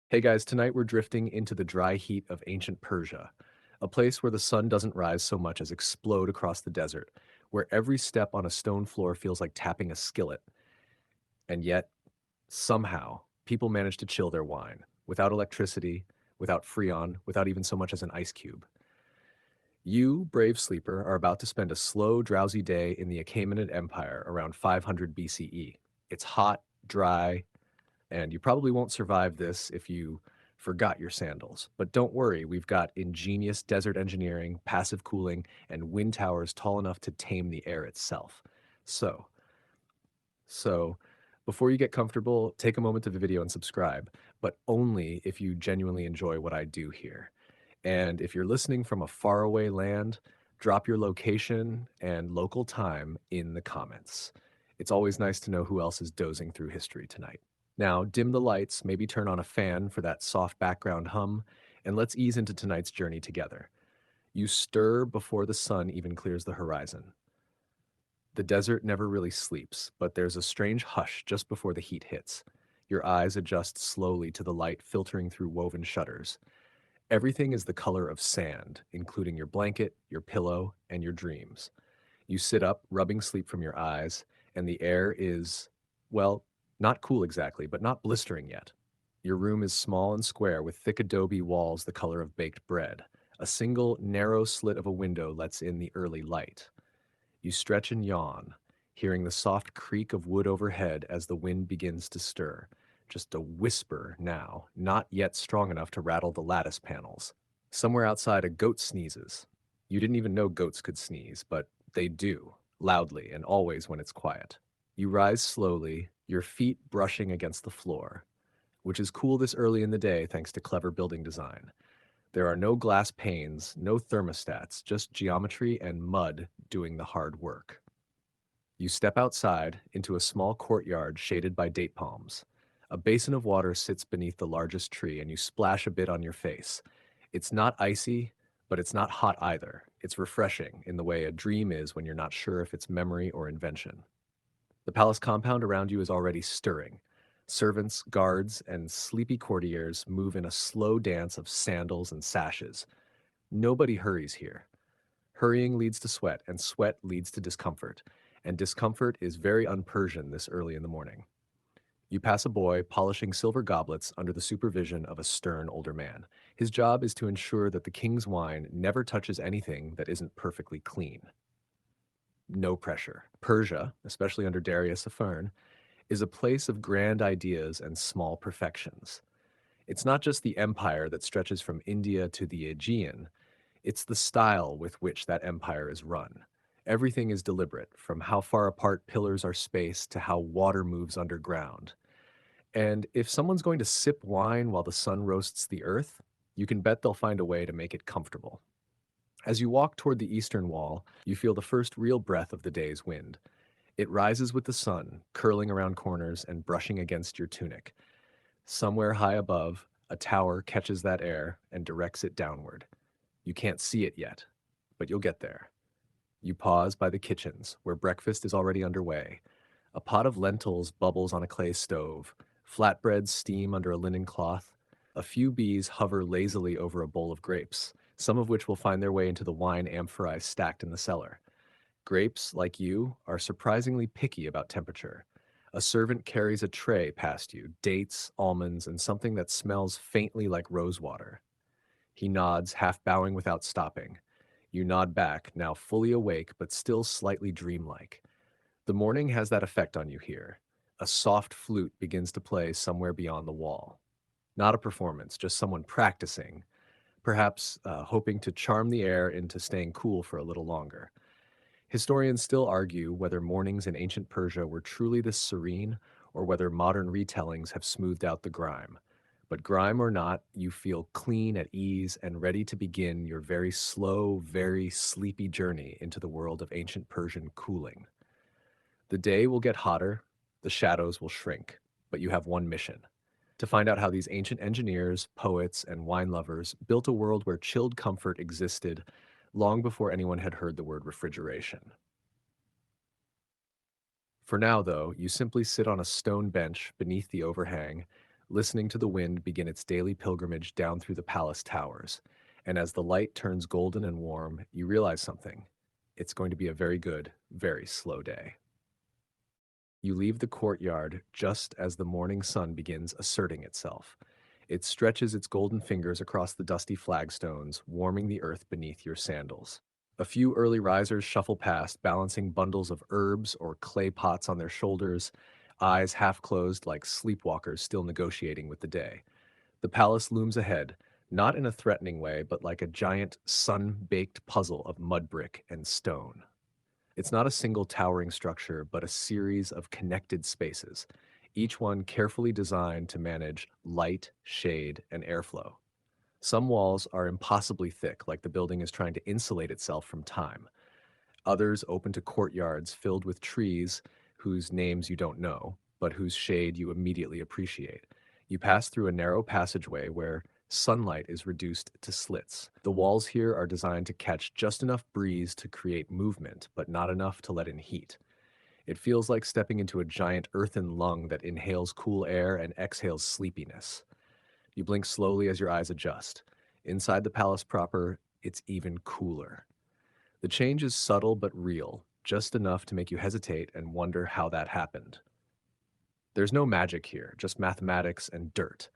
Hey guys, tonight we're drifting into the dry heat of ancient Persia, a place where the sun doesn't rise so much as explode across the desert, where every step on a stone floor feels like tapping a skillet, and yet, somehow, people manage to chill their wine, without electricity, without freon, without even so much as an ice cube. You, brave sleeper, are about to spend a slow, drowsy day in the Achaemenid Empire around 500 BCE. It's hot, dry, and you probably won't survive this if you forgot your sandals. But don't worry, we've got ingenious desert engineering, passive cooling, and wind towers tall enough to tame the air itself. So, so, before you get comfortable, take a moment to the video and subscribe, but only if you genuinely enjoy what I do here. And if you're listening from a faraway land, drop your location and local time in the comments. It's always nice to know who else is dozing through history tonight. Now, dim the lights, maybe turn on a fan for that soft background hum, and let's ease into tonight's journey together. You stir before the sun even clears the horizon. The desert never really sleeps, but there's a strange hush just before the heat hits. Your eyes adjust slowly to the light filtering through woven shutters. Everything is the color of sand, including your blanket, your pillow, and your dreams. You sit up, rubbing sleep from your eyes, and the air is, well, not cool exactly, but not blistering yet. Your room is small and square with thick adobe walls the color of baked bread. A single, narrow slit of a window lets in the early light. You stretch and yawn, hearing the soft creak of wood overhead as the wind begins to stir. Just a whisper now, not yet strong enough to rattle the lattice panels. Somewhere outside, a goat sneezes. You didn't even know goats could sneeze, but they do, loudly and always when it's quiet. You rise slowly, your feet brushing against the floor, which is cool this early in the day thanks to clever building design. There are no glass panes, no thermostats, just geometry and mud doing the hard work. You step outside into a small courtyard shaded by date palms. A basin of water sits beneath the largest tree, and you splash a bit on your face. It's not icy, but it's not hot either. It's refreshing in the way a dream is when you're not sure if it's memory or invention. The palace compound around you is already stirring. Servants, guards, and sleepy courtiers move in a slow dance of sandals and sashes. Nobody hurries here. Hurrying leads to sweat, and sweat leads to discomfort. And discomfort is very un-Persian this early in the morning. You pass a boy polishing silver goblets under the supervision of a stern older man. His job is to ensure that the king's wine never touches anything that isn't perfectly clean. No pressure. Persia, especially under Darius Afern, is a place of grand ideas and small perfections. It's not just the empire that stretches from India to the Aegean, it's the style with which that empire is run. Everything is deliberate, from how far apart pillars are spaced to how water moves underground. And if someone's going to sip wine while the sun roasts the earth, you can bet they'll find a way to make it comfortable. As you walk toward the eastern wall, you feel the first real breath of the day's wind. It rises with the sun, curling around corners and brushing against your tunic. Somewhere high above, a tower catches that air and directs it downward. You can't see it yet, but you'll get there. You pause by the kitchens, where breakfast is already underway. A pot of lentils bubbles on a clay stove. Flatbreads steam under a linen cloth. A few bees hover lazily over a bowl of grapes, some of which will find their way into the wine amphorae stacked in the cellar. Grapes, like you, are surprisingly picky about temperature. A servant carries a tray past you, dates, almonds, and something that smells faintly like rosewater. He nods, half bowing without stopping. You nod back, now fully awake but still slightly dreamlike. The morning has that effect on you here. A soft flute begins to play somewhere beyond the wall. Not a performance, just someone practicing, perhaps hoping to charm the air into staying cool for a little longer. Historians still argue whether mornings in ancient Persia were truly this serene or whether modern retellings have smoothed out the grime. But grime or not, you feel clean at ease and ready to begin your very slow, very sleepy journey into the world of ancient Persian cooling. The day will get hotter, the shadows will shrink, but you have one mission: to find out how these ancient engineers, poets, and wine lovers built a world where chilled comfort existed long before anyone had heard the word refrigeration. For now, though, you simply sit on a stone bench beneath the overhang, listening to the wind begin its daily pilgrimage down through the palace towers. And as the light turns golden and warm, you realize something. It's going to be a very good, very slow day. You leave the courtyard just as the morning sun begins asserting itself. It stretches its golden fingers across the dusty flagstones, warming the earth beneath your sandals. A few early risers shuffle past, balancing bundles of herbs or clay pots on their shoulders, eyes half closed like sleepwalkers still negotiating with the day. The palace looms ahead, not in a threatening way, but like a giant sun-baked puzzle of mud brick and stone. It's not a single towering structure, but a series of connected spaces, each one carefully designed to manage light, shade, and airflow. Some walls are impossibly thick, like the building is trying to insulate itself from time. Others open to courtyards filled with trees whose names you don't know, but whose shade you immediately appreciate. You pass through a narrow passageway where sunlight is reduced to slits. The walls here are designed to catch just enough breeze to create movement, but not enough to let in heat. It feels like stepping into a giant earthen lung that inhales cool air and exhales sleepiness. You blink slowly as your eyes adjust. Inside the palace proper, it's even cooler. The change is subtle but real, just enough to make you hesitate and wonder how that happened. There's no magic here, just mathematics and dirt.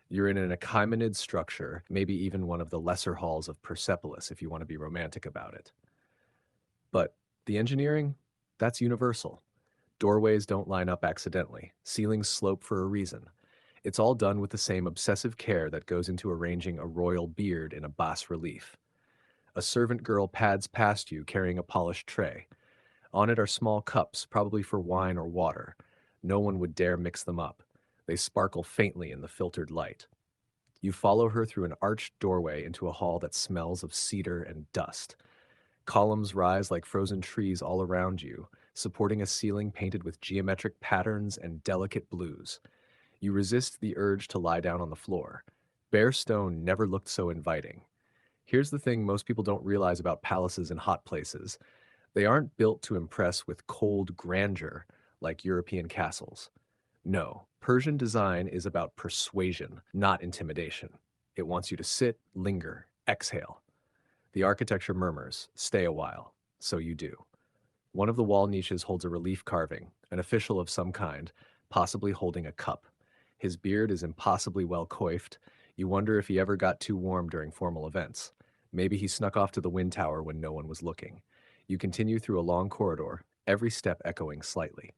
You're in an Achaemenid structure, maybe even one of the lesser halls of Persepolis if you want to be romantic about it. But the engineering, that's universal. Doorways don't line up accidentally. Ceilings slope for a reason. It's all done with the same obsessive care that goes into arranging a royal beard in a bas relief. A servant girl pads past you carrying a polished tray. On it are small cups, probably for wine or water. No one would dare mix them up. They sparkle faintly in the filtered light. You follow her through an arched doorway into a hall that smells of cedar and dust. Columns rise like frozen trees all around you, supporting a ceiling painted with geometric patterns and delicate blues. You resist the urge to lie down on the floor. Bare stone never looked so inviting. Here's the thing most people don't realize about palaces and hot places. They aren't built to impress with cold grandeur like European castles. No, Persian design is about persuasion, not intimidation. It wants you to sit, linger, exhale. The architecture murmurs, stay a while. So you do. One of the wall niches holds a relief carving, an official of some kind, possibly holding a cup. His beard is impossibly well coiffed. You wonder if he ever got too warm during formal events. Maybe he snuck off to the wind tower when no one was looking. You continue through a long corridor, every step echoing slightly.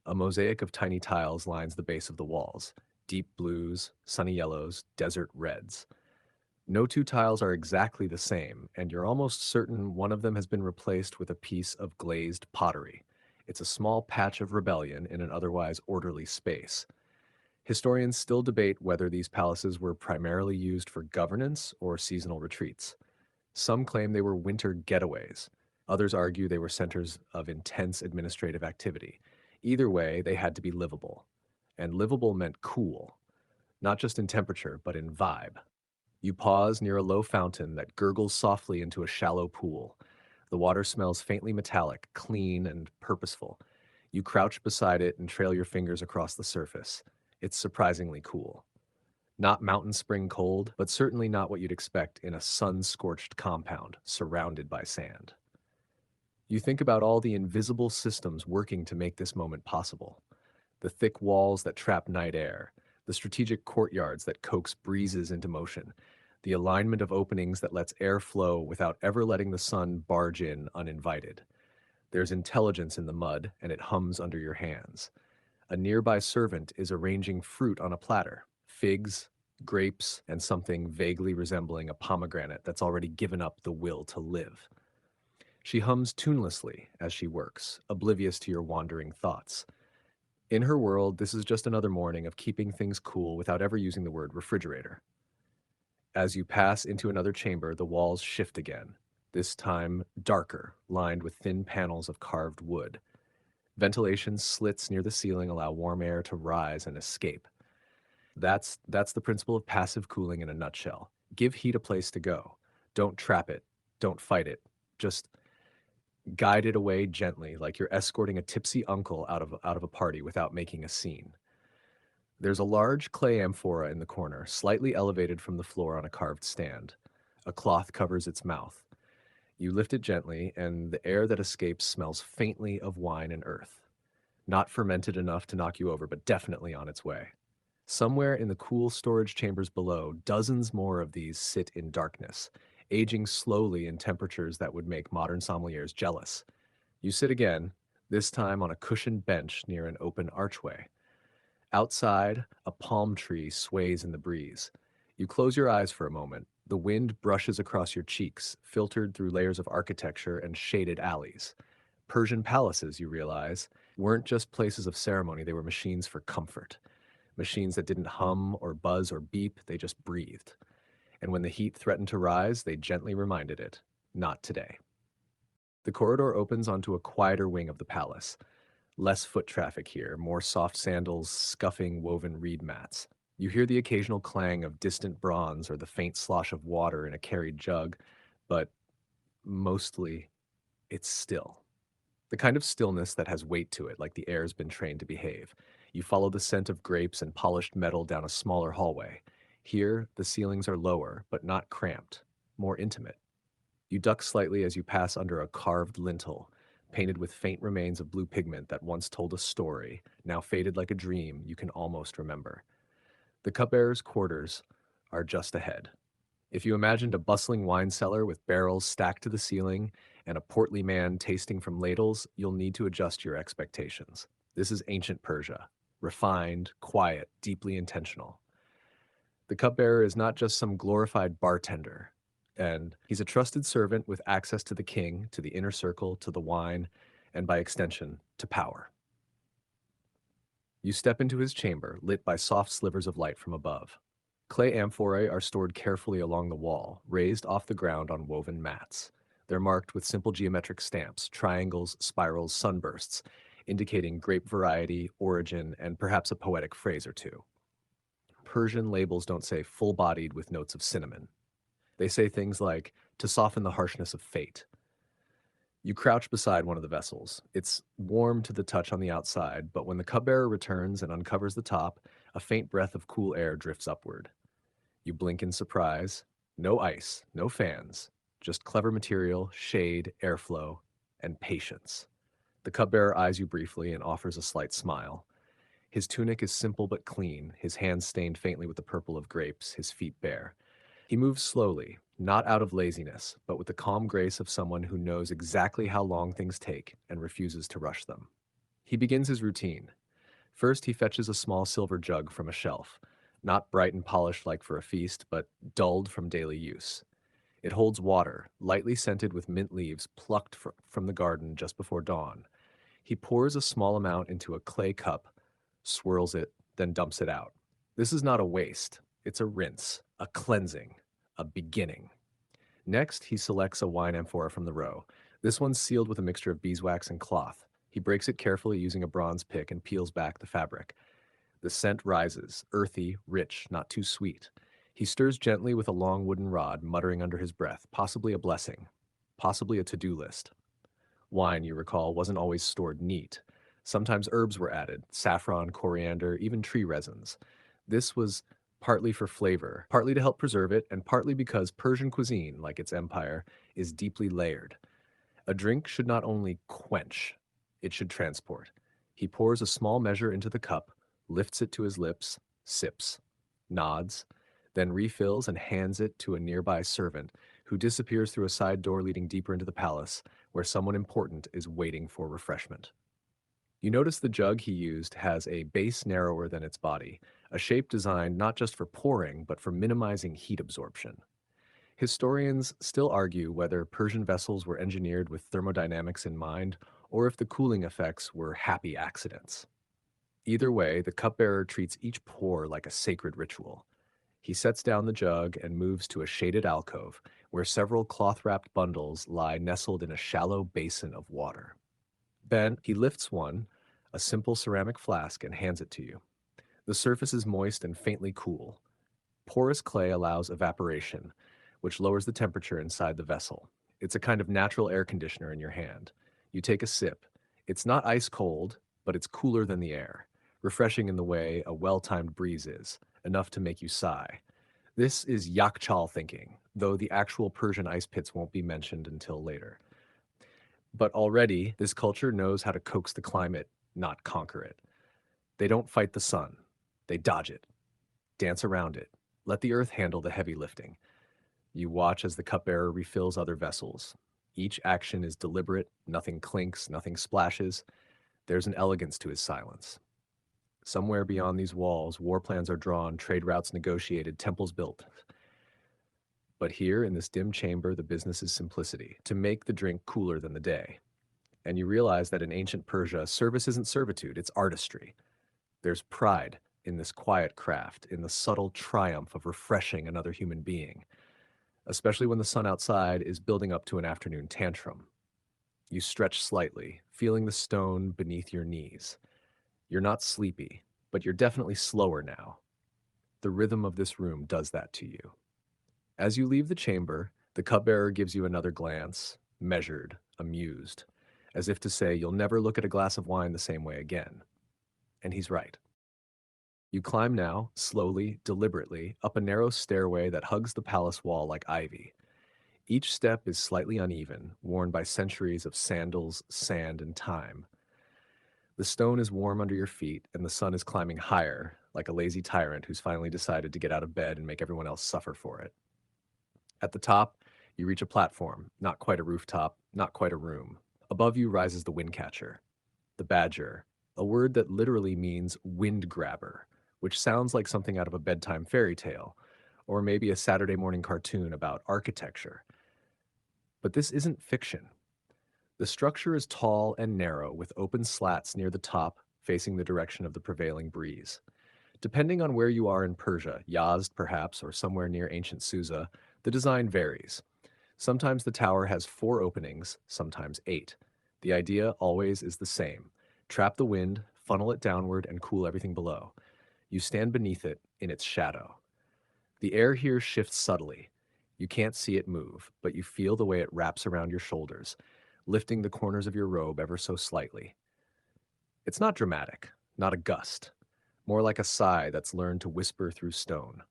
A mosaic of tiny tiles lines the base of the walls, deep blues, sunny yellows, desert reds. No two tiles are exactly the same, and you're almost certain one of them has been replaced with a piece of glazed pottery. It's a small patch of rebellion in an otherwise orderly space. Historians still debate whether these palaces were primarily used for governance or seasonal retreats. Some claim they were winter getaways. Others argue they were centers of intense administrative activity. Either way, they had to be livable. And livable meant cool, not just in temperature, but in vibe. You pause near a low fountain that gurgles softly into a shallow pool. The water smells faintly metallic, clean, and purposeful. You crouch beside it and trail your fingers across the surface. It's surprisingly cool. Not mountain spring cold, but certainly not what you'd expect in a sun-scorched compound surrounded by sand. You think about all the invisible systems working to make this moment possible. The thick walls that trap night air, the strategic courtyards that coax breezes into motion, the alignment of openings that lets air flow without ever letting the sun barge in uninvited. There's intelligence in the mud, and it hums under your hands. A nearby servant is arranging fruit on a platter, figs, grapes, and something vaguely resembling a pomegranate that's already given up the will to live. She hums tunelessly as she works, oblivious to your wandering thoughts. In her world, this is just another morning of keeping things cool without ever using the word refrigerator. As you pass into another chamber, the walls shift again, this time darker, lined with thin panels of carved wood. Ventilation slits near the ceiling allow warm air to rise and escape. That's the principle of passive cooling in a nutshell. Give heat a place to go. Don't trap it. Don't fight it. Just guide it away gently, like you're escorting a tipsy uncle out of a party without making a scene. There's a large clay amphora in the corner, slightly elevated from the floor on a carved stand. A cloth covers its mouth. You lift it gently, and the air that escapes smells faintly of wine and earth. Not fermented enough to knock you over, but definitely on its way. Somewhere in the cool storage chambers below, dozens more of these sit in darkness, aging slowly in temperatures that would make modern sommeliers jealous. You sit again, this time on a cushioned bench near an open archway. Outside, a palm tree sways in the breeze. You close your eyes for a moment. The wind brushes across your cheeks, filtered through layers of architecture and shaded alleys. Persian palaces, you realize, weren't just places of ceremony, they were machines for comfort. Machines that didn't hum or buzz or beep, they just breathed. And when the heat threatened to rise, they gently reminded it, not today. The corridor opens onto a quieter wing of the palace. Less foot traffic here, more soft sandals scuffing woven reed mats. You hear the occasional clang of distant bronze or the faint slosh of water in a carried jug, but mostly it's still. The kind of stillness that has weight to it, like the air's been trained to behave. You follow the scent of grapes and polished metal down a smaller hallway. Here, the ceilings are lower, but not cramped, more intimate. You duck slightly as you pass under a carved lintel, painted with faint remains of blue pigment that once told a story, now faded like a dream you can almost remember. The cupbearer's quarters are just ahead. If you imagined a bustling wine cellar with barrels stacked to the ceiling and a portly man tasting from ladles, you'll need to adjust your expectations. This is ancient Persia, refined, quiet, deeply intentional. The cupbearer is not just some glorified bartender, and he's a trusted servant with access to the king, to the inner circle, to the wine, and by extension, to power. You step into his chamber, lit by soft slivers of light from above. Clay amphorae are stored carefully along the wall, raised off the ground on woven mats. They're marked with simple geometric stamps, triangles, spirals, sunbursts, indicating grape variety, origin, and perhaps a poetic phrase or two. Persian labels don't say full-bodied with notes of cinnamon. They say things like, to soften the harshness of fate. You crouch beside one of the vessels. It's warm to the touch on the outside, but when the cupbearer returns and uncovers the top, a faint breath of cool air drifts upward. You blink in surprise. No ice, no fans, just clever material, shade, airflow, and patience. The cupbearer eyes you briefly and offers a slight smile. His tunic is simple but clean, his hands stained faintly with the purple of grapes, his feet bare. He moves slowly, not out of laziness, but with the calm grace of someone who knows exactly how long things take and refuses to rush them. He begins his routine. First, he fetches a small silver jug from a shelf, not bright and polished like for a feast, but dulled from daily use. It holds water, lightly scented with mint leaves plucked from the garden just before dawn. He pours a small amount into a clay cup, swirls it, then dumps it out. This is not a waste. It's a rinse, a cleansing, a beginning. Next, he selects a wine amphora from the row. This one's sealed with a mixture of beeswax and cloth. He breaks it carefully using a bronze pick and peels back the fabric. The scent rises, earthy, rich, not too sweet. He stirs gently with a long wooden rod, muttering under his breath, possibly a blessing, possibly a to-do list. Wine, you recall, wasn't always stored neat. Sometimes herbs were added, saffron, coriander, even tree resins. This was partly for flavor, partly to help preserve it, and partly because Persian cuisine, like its empire, is deeply layered. A drink should not only quench, it should transport. He pours a small measure into the cup, lifts it to his lips, sips, nods, then refills and hands it to a nearby servant who disappears through a side door leading deeper into the palace where someone important is waiting for refreshment. You notice the jug he used has a base narrower than its body, a shape designed not just for pouring, but for minimizing heat absorption. Historians still argue whether Persian vessels were engineered with thermodynamics in mind or if the cooling effects were happy accidents. Either way, the cupbearer treats each pour like a sacred ritual. He sets down the jug and moves to a shaded alcove where several cloth-wrapped bundles lie nestled in a shallow basin of water. Then he lifts one, a simple ceramic flask, and hands it to you. The surface is moist and faintly cool. Porous clay allows evaporation, which lowers the temperature inside the vessel. It's a kind of natural air conditioner in your hand. You take a sip. It's not ice cold, but it's cooler than the air. refreshing in the way a well-timed breeze is, enough to make you sigh. This is yakhchāl thinking, though the actual Persian ice pits won't be mentioned until later. But already, this culture knows how to coax the climate, not conquer it. They don't fight the sun. They dodge it, dance around it, let the earth handle the heavy lifting. You watch as the cupbearer refills other vessels. Each action is deliberate, nothing clinks, nothing splashes. There's an elegance to his silence. Somewhere beyond these walls, war plans are drawn, trade routes negotiated, temples built. But here, in this dim chamber, the business is simplicity, to make the drink cooler than the day. And you realize that in ancient Persia, service isn't servitude, it's artistry. There's pride in this quiet craft, in the subtle triumph of refreshing another human being, especially when the sun outside is building up to an afternoon tantrum. You stretch slightly, feeling the stone beneath your knees. You're not sleepy, but you're definitely slower now. The rhythm of this room does that to you. As you leave the chamber, the cupbearer gives you another glance, measured, amused, as if to say you'll never look at a glass of wine the same way again. And he's right. You climb now, slowly, deliberately, up a narrow stairway that hugs the palace wall like ivy. Each step is slightly uneven, worn by centuries of sandals, sand, and time. The stone is warm under your feet, and the sun is climbing higher, like a lazy tyrant who's finally decided to get out of bed and make everyone else suffer for it. At the top, you reach a platform, not quite a rooftop, not quite a room. Above you rises the windcatcher, the badgir, a word that literally means wind grabber, which sounds like something out of a bedtime fairy tale, or maybe a Saturday morning cartoon about architecture. But this isn't fiction. The structure is tall and narrow, with open slats near the top facing the direction of the prevailing breeze. Depending on where you are in Persia, Yazd perhaps, or somewhere near ancient Susa, the design varies. Sometimes the tower has 4 openings, sometimes 8. The idea always is the same. Trap the wind, funnel it downward, and cool everything below. You stand beneath it, in its shadow. The air here shifts subtly. You can't see it move, but you feel the way it wraps around your shoulders, lifting the corners of your robe ever so slightly. It's not dramatic, not a gust, more like a sigh that's learned to whisper through stone.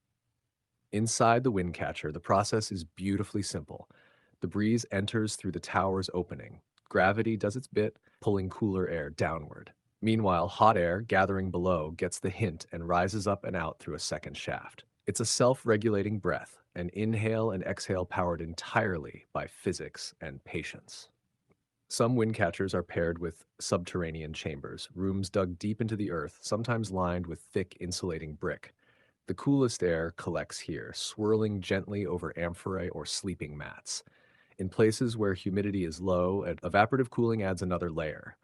Inside the windcatcher, the process is beautifully simple. The breeze enters through the tower's opening. Gravity does its bit, pulling cooler air downward. Meanwhile, hot air, gathering below, gets the hint and rises up and out through a second shaft. It's a self-regulating breath, an inhale and exhale powered entirely by physics and patience. Some windcatchers are paired with subterranean chambers, rooms dug deep into the earth, sometimes lined with thick insulating brick. The coolest air collects here, swirling gently over amphorae or sleeping mats. In places where humidity is low, evaporative cooling adds another layer.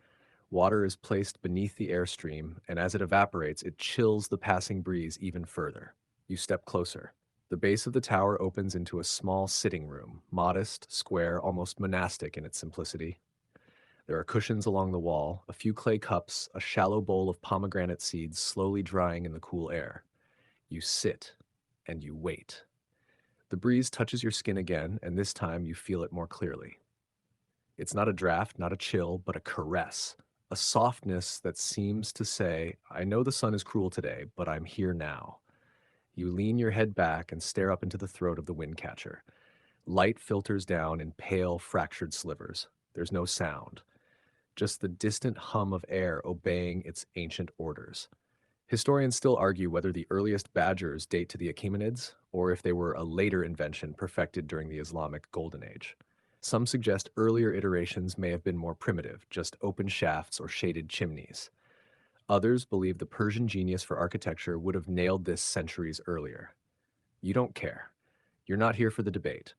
Water is placed beneath the airstream, and as it evaporates, it chills the passing breeze even further. You step closer. The base of the tower opens into a small sitting room, modest, square, almost monastic in its simplicity. There are cushions along the wall, a few clay cups, a shallow bowl of pomegranate seeds slowly drying in the cool air. You sit, and you wait. The breeze touches your skin again, and this time you feel it more clearly. It's not a draft, not a chill, but a caress, a softness that seems to say, I know the sun is cruel today, but I'm here now. You lean your head back and stare up into the throat of the windcatcher. Light filters down in pale, fractured slivers. There's no sound, just the distant hum of air obeying its ancient orders. Historians still argue whether the earliest badgers date to the Achaemenids, or if they were a later invention perfected during the Islamic Golden Age. Some suggest earlier iterations may have been more primitive, just open shafts or shaded chimneys. Others believe the Persian genius for architecture would have nailed this centuries earlier. You don't care. You're not here for the debate.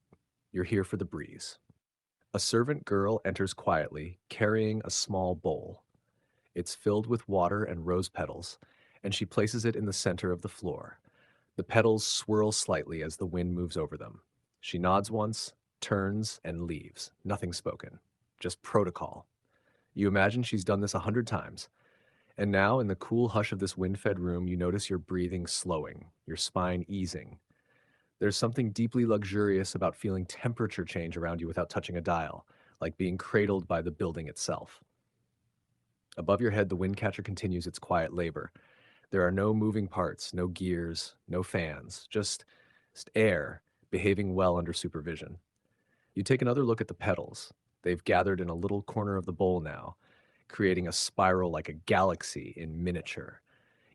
You're here for the breeze. A servant girl enters quietly, carrying a small bowl. It's filled with water and rose petals, and she places it in the center of the floor. The petals swirl slightly as the wind moves over them. She nods once, turns, and leaves. Nothing spoken. Just protocol. You imagine she's done this 100 times. And now, in the cool hush of this wind-fed room, you notice your breathing slowing, your spine easing. There's something deeply luxurious about feeling temperature change around you without touching a dial, like being cradled by the building itself. Above your head, the windcatcher continues its quiet labor. There are no moving parts, no gears, no fans, just air behaving well under supervision. You take another look at the petals. They've gathered in a little corner of the bowl now, creating a spiral like a galaxy in miniature.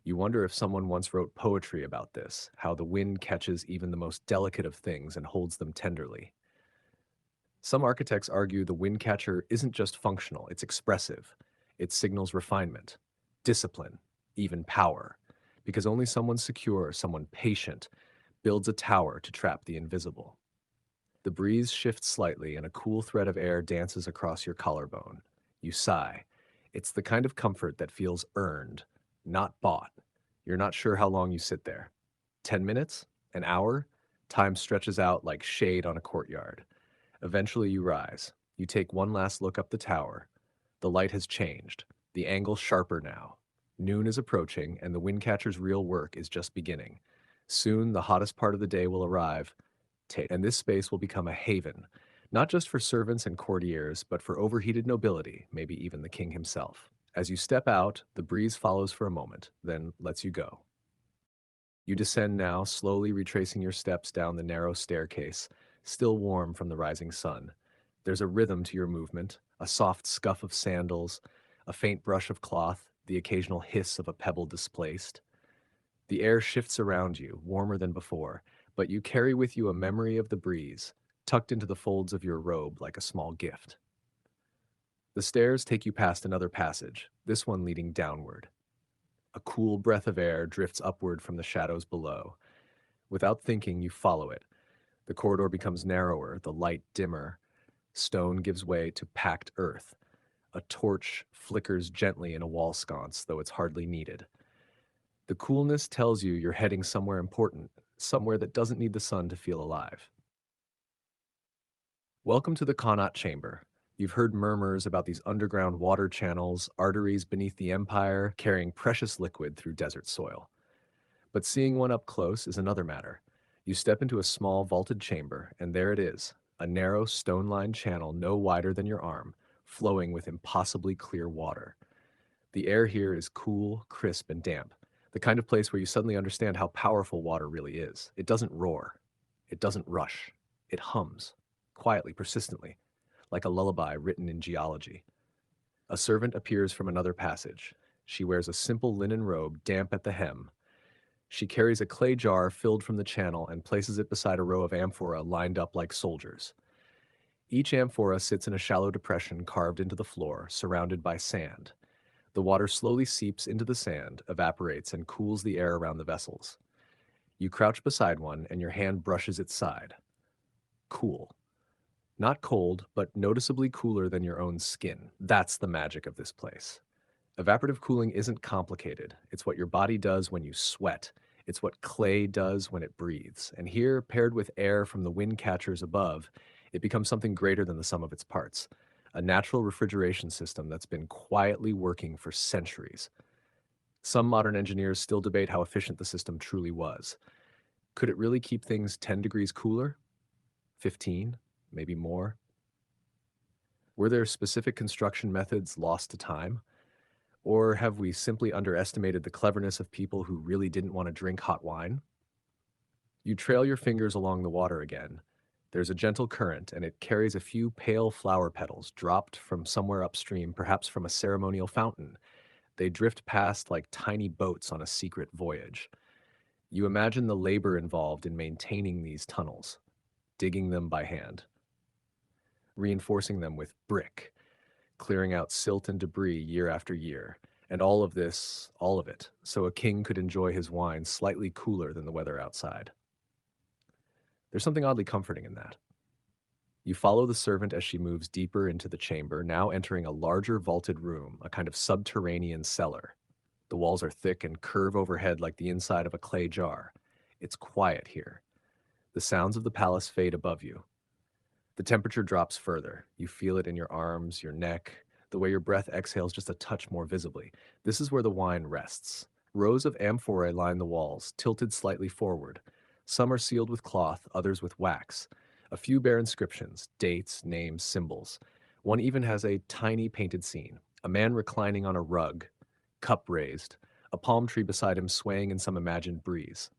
You wonder if someone once wrote poetry about this, how the wind catches even the most delicate of things and holds them tenderly. Some architects argue the wind catcher isn't just functional, it's expressive. It signals refinement, discipline, even power, because only someone secure, someone patient, builds a tower to trap the invisible. The breeze shifts slightly and a cool thread of air dances across your collarbone. You sigh. It's the kind of comfort that feels earned, not bought. You're not sure how long you sit there. 10 minutes? An hour? Time stretches out like shade on a courtyard. Eventually you rise. You take one last look up the tower. The light has changed. The angle sharper now. Noon is approaching, and the windcatcher's real work is just beginning. Soon, the hottest part of the day will arrive, and this space will become a haven, not just for servants and courtiers, but for overheated nobility, maybe even the king himself. As you step out, the breeze follows for a moment, then lets you go. You descend now, slowly retracing your steps down the narrow staircase, still warm from the rising sun. There's a rhythm to your movement, a soft scuff of sandals, a faint brush of cloth, the occasional hiss of a pebble displaced. The air shifts around you, warmer than before, but you carry with you a memory of the breeze, tucked into the folds of your robe like a small gift. The stairs take you past another passage, this one leading downward. A cool breath of air drifts upward from the shadows below. Without thinking, you follow it. The corridor becomes narrower, the light dimmer. Stone gives way to packed earth. A torch flickers gently in a wall sconce, though it's hardly needed. The coolness tells you you're heading somewhere important, somewhere that doesn't need the sun to feel alive. Welcome to the Connaught Chamber. You've heard murmurs about these underground water channels, arteries beneath the empire, carrying precious liquid through desert soil. But seeing one up close is another matter. You step into a small vaulted chamber, and there it is, a narrow stone-lined channel no wider than your arm, flowing with impossibly clear water. The air here is cool, crisp, and damp, the kind of place where you suddenly understand how powerful water really is. It doesn't roar. It doesn't rush. It hums, quietly, persistently, like a lullaby written in geology. A servant appears from another passage. She wears a simple linen robe, damp at the hem. She carries a clay jar filled from the channel and places it beside a row of amphora lined up like soldiers. Each amphora sits in a shallow depression carved into the floor, surrounded by sand. The water slowly seeps into the sand, evaporates, and cools the air around the vessels. You crouch beside one, and your hand brushes its side. Cool. Not cold, but noticeably cooler than your own skin. That's the magic of this place. Evaporative cooling isn't complicated. It's what your body does when you sweat. It's what clay does when it breathes. And here, paired with air from the wind catchers above, it becomes something greater than the sum of its parts. A natural refrigeration system that's been quietly working for centuries. Some modern engineers still debate how efficient the system truly was. Could it really keep things 10 degrees cooler? 15? Maybe more? Were there specific construction methods lost to time? Or have we simply underestimated the cleverness of people who really didn't want to drink hot wine? You trail your fingers along the water again. There's a gentle current, and it carries a few pale flower petals dropped from somewhere upstream, perhaps from a ceremonial fountain. They drift past like tiny boats on a secret voyage. You imagine the labor involved in maintaining these tunnels, digging them by hand, reinforcing them with brick, clearing out silt and debris year after year, and all of this, all of it, so a king could enjoy his wine slightly cooler than the weather outside. There's something oddly comforting in that. You follow the servant as she moves deeper into the chamber, now entering a larger vaulted room, a kind of subterranean cellar. The walls are thick and curve overhead like the inside of a clay jar. It's quiet here. The sounds of the palace fade above you. The temperature drops further. You feel it in your arms, your neck, the way your breath exhales just a touch more visibly. This is where the wine rests. Rows of amphorae line the walls, tilted slightly forward. Some are sealed with cloth, others with wax. A few bear inscriptions, dates, names, symbols. One even has a tiny painted scene, A man reclining on a rug, cup raised, a palm tree beside him swaying in some imagined breeze.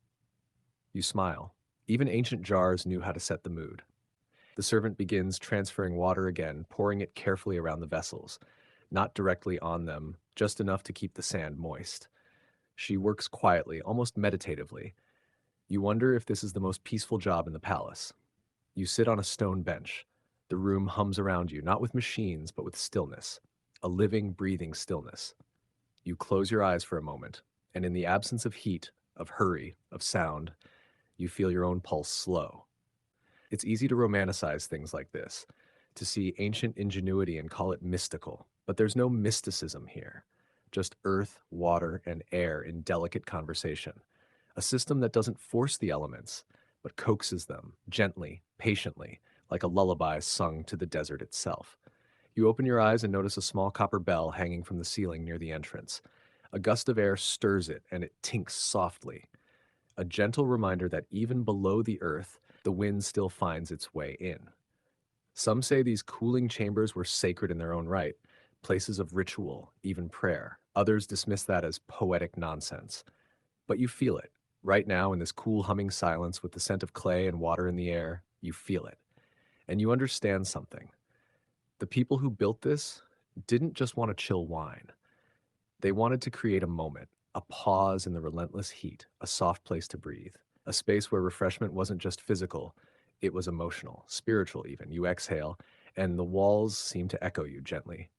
You smile. Even ancient jars knew how to set the mood. The servant begins transferring water again, pouring it carefully around the vessels, not directly on them, just enough to keep the sand moist. She works quietly, almost meditatively. You wonder if this is the most peaceful job in the palace. You sit on a stone bench. The room hums around you, not with machines, but with stillness. A living, breathing stillness. You close your eyes for a moment, and in the absence of heat, of hurry, of sound, you feel your own pulse slow. It's easy to romanticize things like this, to see ancient ingenuity and call it mystical, but there's no mysticism here. Just earth, water, and air in delicate conversation. A system that doesn't force the elements, but coaxes them, gently, patiently, like a lullaby sung to the desert itself. You open your eyes and notice a small copper bell hanging from the ceiling near the entrance. A gust of air stirs it, and it tinks softly. A gentle reminder that even below the earth, the wind still finds its way in. Some say these cooling chambers were sacred in their own right, places of ritual, even prayer. Others dismiss that as poetic nonsense. But you feel it. Right now, in this cool humming silence with the scent of clay and water in the air, you feel it. And you understand something. The people who built this didn't just want to chill wine. They wanted to create a moment, a pause in the relentless heat, a soft place to breathe, a space where refreshment wasn't just physical, it was emotional, spiritual even. You exhale, and the walls seem to echo you gently.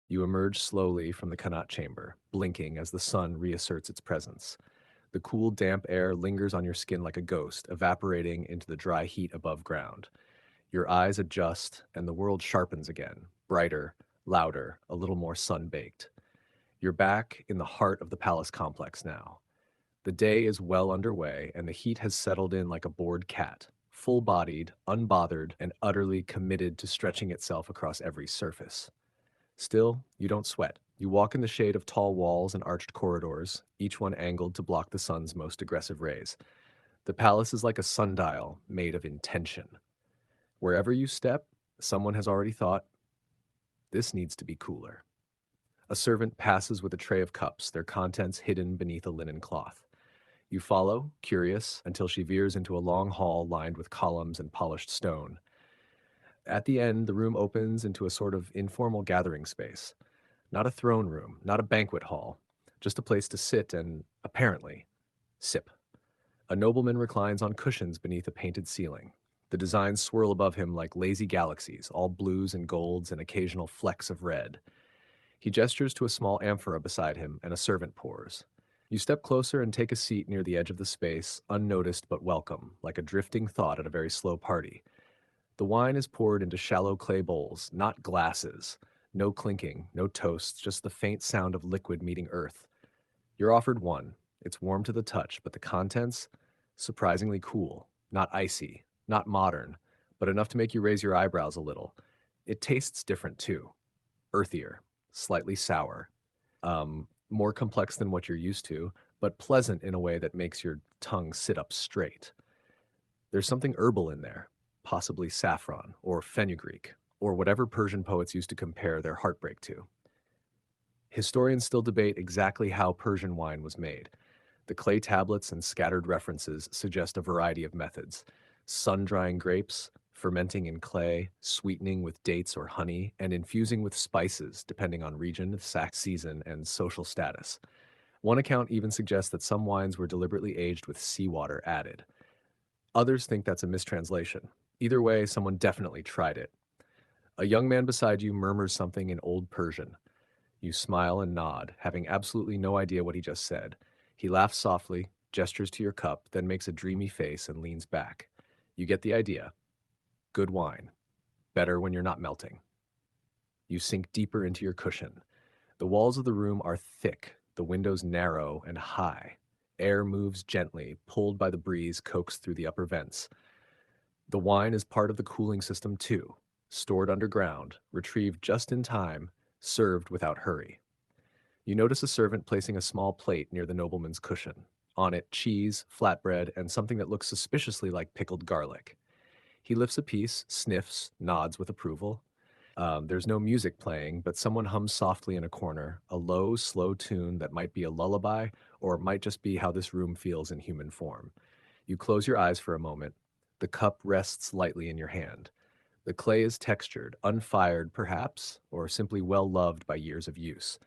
You emerge slowly from the Qanat chamber, blinking as the sun reasserts its presence. The cool, damp air lingers on your skin like a ghost, evaporating into the dry heat above ground. Your eyes adjust, and the world sharpens again, brighter, louder, a little more sun-baked. You're back in the heart of the palace complex now. The day is well underway, and the heat has settled in like a bored cat, full-bodied, unbothered, and utterly committed to stretching itself across every surface. Still, you don't sweat. You walk in the shade of tall walls and arched corridors, each one angled to block the sun's most aggressive rays. The palace is like a sundial made of intention. Wherever you step, someone has already thought, this needs to be cooler. A servant passes with a tray of cups, their contents hidden beneath a linen cloth. You follow, curious, until she veers into a long hall lined with columns and polished stone. At the end, the room opens into a sort of informal gathering space. Not a throne room, not a banquet hall, just a place to sit and, apparently, sip. A nobleman reclines on cushions beneath a painted ceiling. The designs swirl above him like lazy galaxies, all blues and golds and occasional flecks of red. He gestures to a small amphora beside him, and a servant pours. You step closer and take a seat near the edge of the space, unnoticed but welcome, like a drifting thought at a very slow party. The wine is poured into shallow clay bowls, not glasses. No clinking, no toasts, just the faint sound of liquid meeting earth. You're offered one. It's warm to the touch, but the contents? Surprisingly cool. Not icy, not modern, but enough to make you raise your eyebrows a little. It tastes different too. Earthier, slightly sour. More complex than what you're used to, but pleasant in a way that makes your tongue sit up straight. There's something herbal in there, possibly saffron or fenugreek, or whatever Persian poets used to compare their heartbreak to. Historians still debate exactly how Persian wine was made. The clay tablets and scattered references suggest a variety of methods: sun-drying grapes, fermenting in clay, sweetening with dates or honey, and infusing with spices depending on region, season, and social status. One account even suggests that some wines were deliberately aged with seawater added. Others think that's a mistranslation. Either way, someone definitely tried it. A young man beside you murmurs something in Old Persian. You smile and nod, having absolutely no idea what he just said. He laughs softly, gestures to your cup, then makes a dreamy face and leans back. You get the idea. Good wine. Better when you're not melting. You sink deeper into your cushion. The walls of the room are thick, the windows narrow and high. Air moves gently, pulled by the breeze coaxed through the upper vents. The wine is part of the cooling system too, stored underground, retrieved just in time, served without hurry. You notice a servant placing a small plate near the nobleman's cushion. On it, cheese, flatbread, and something that looks suspiciously like pickled garlic. He lifts a piece, sniffs, nods with approval. There's no music playing, but someone hums softly in a corner, a low, slow tune that might be a lullaby or it might just be how this room feels in human form. You close your eyes for a moment. The cup rests lightly in your hand. The clay is textured, unfired perhaps, or simply well loved by years of use.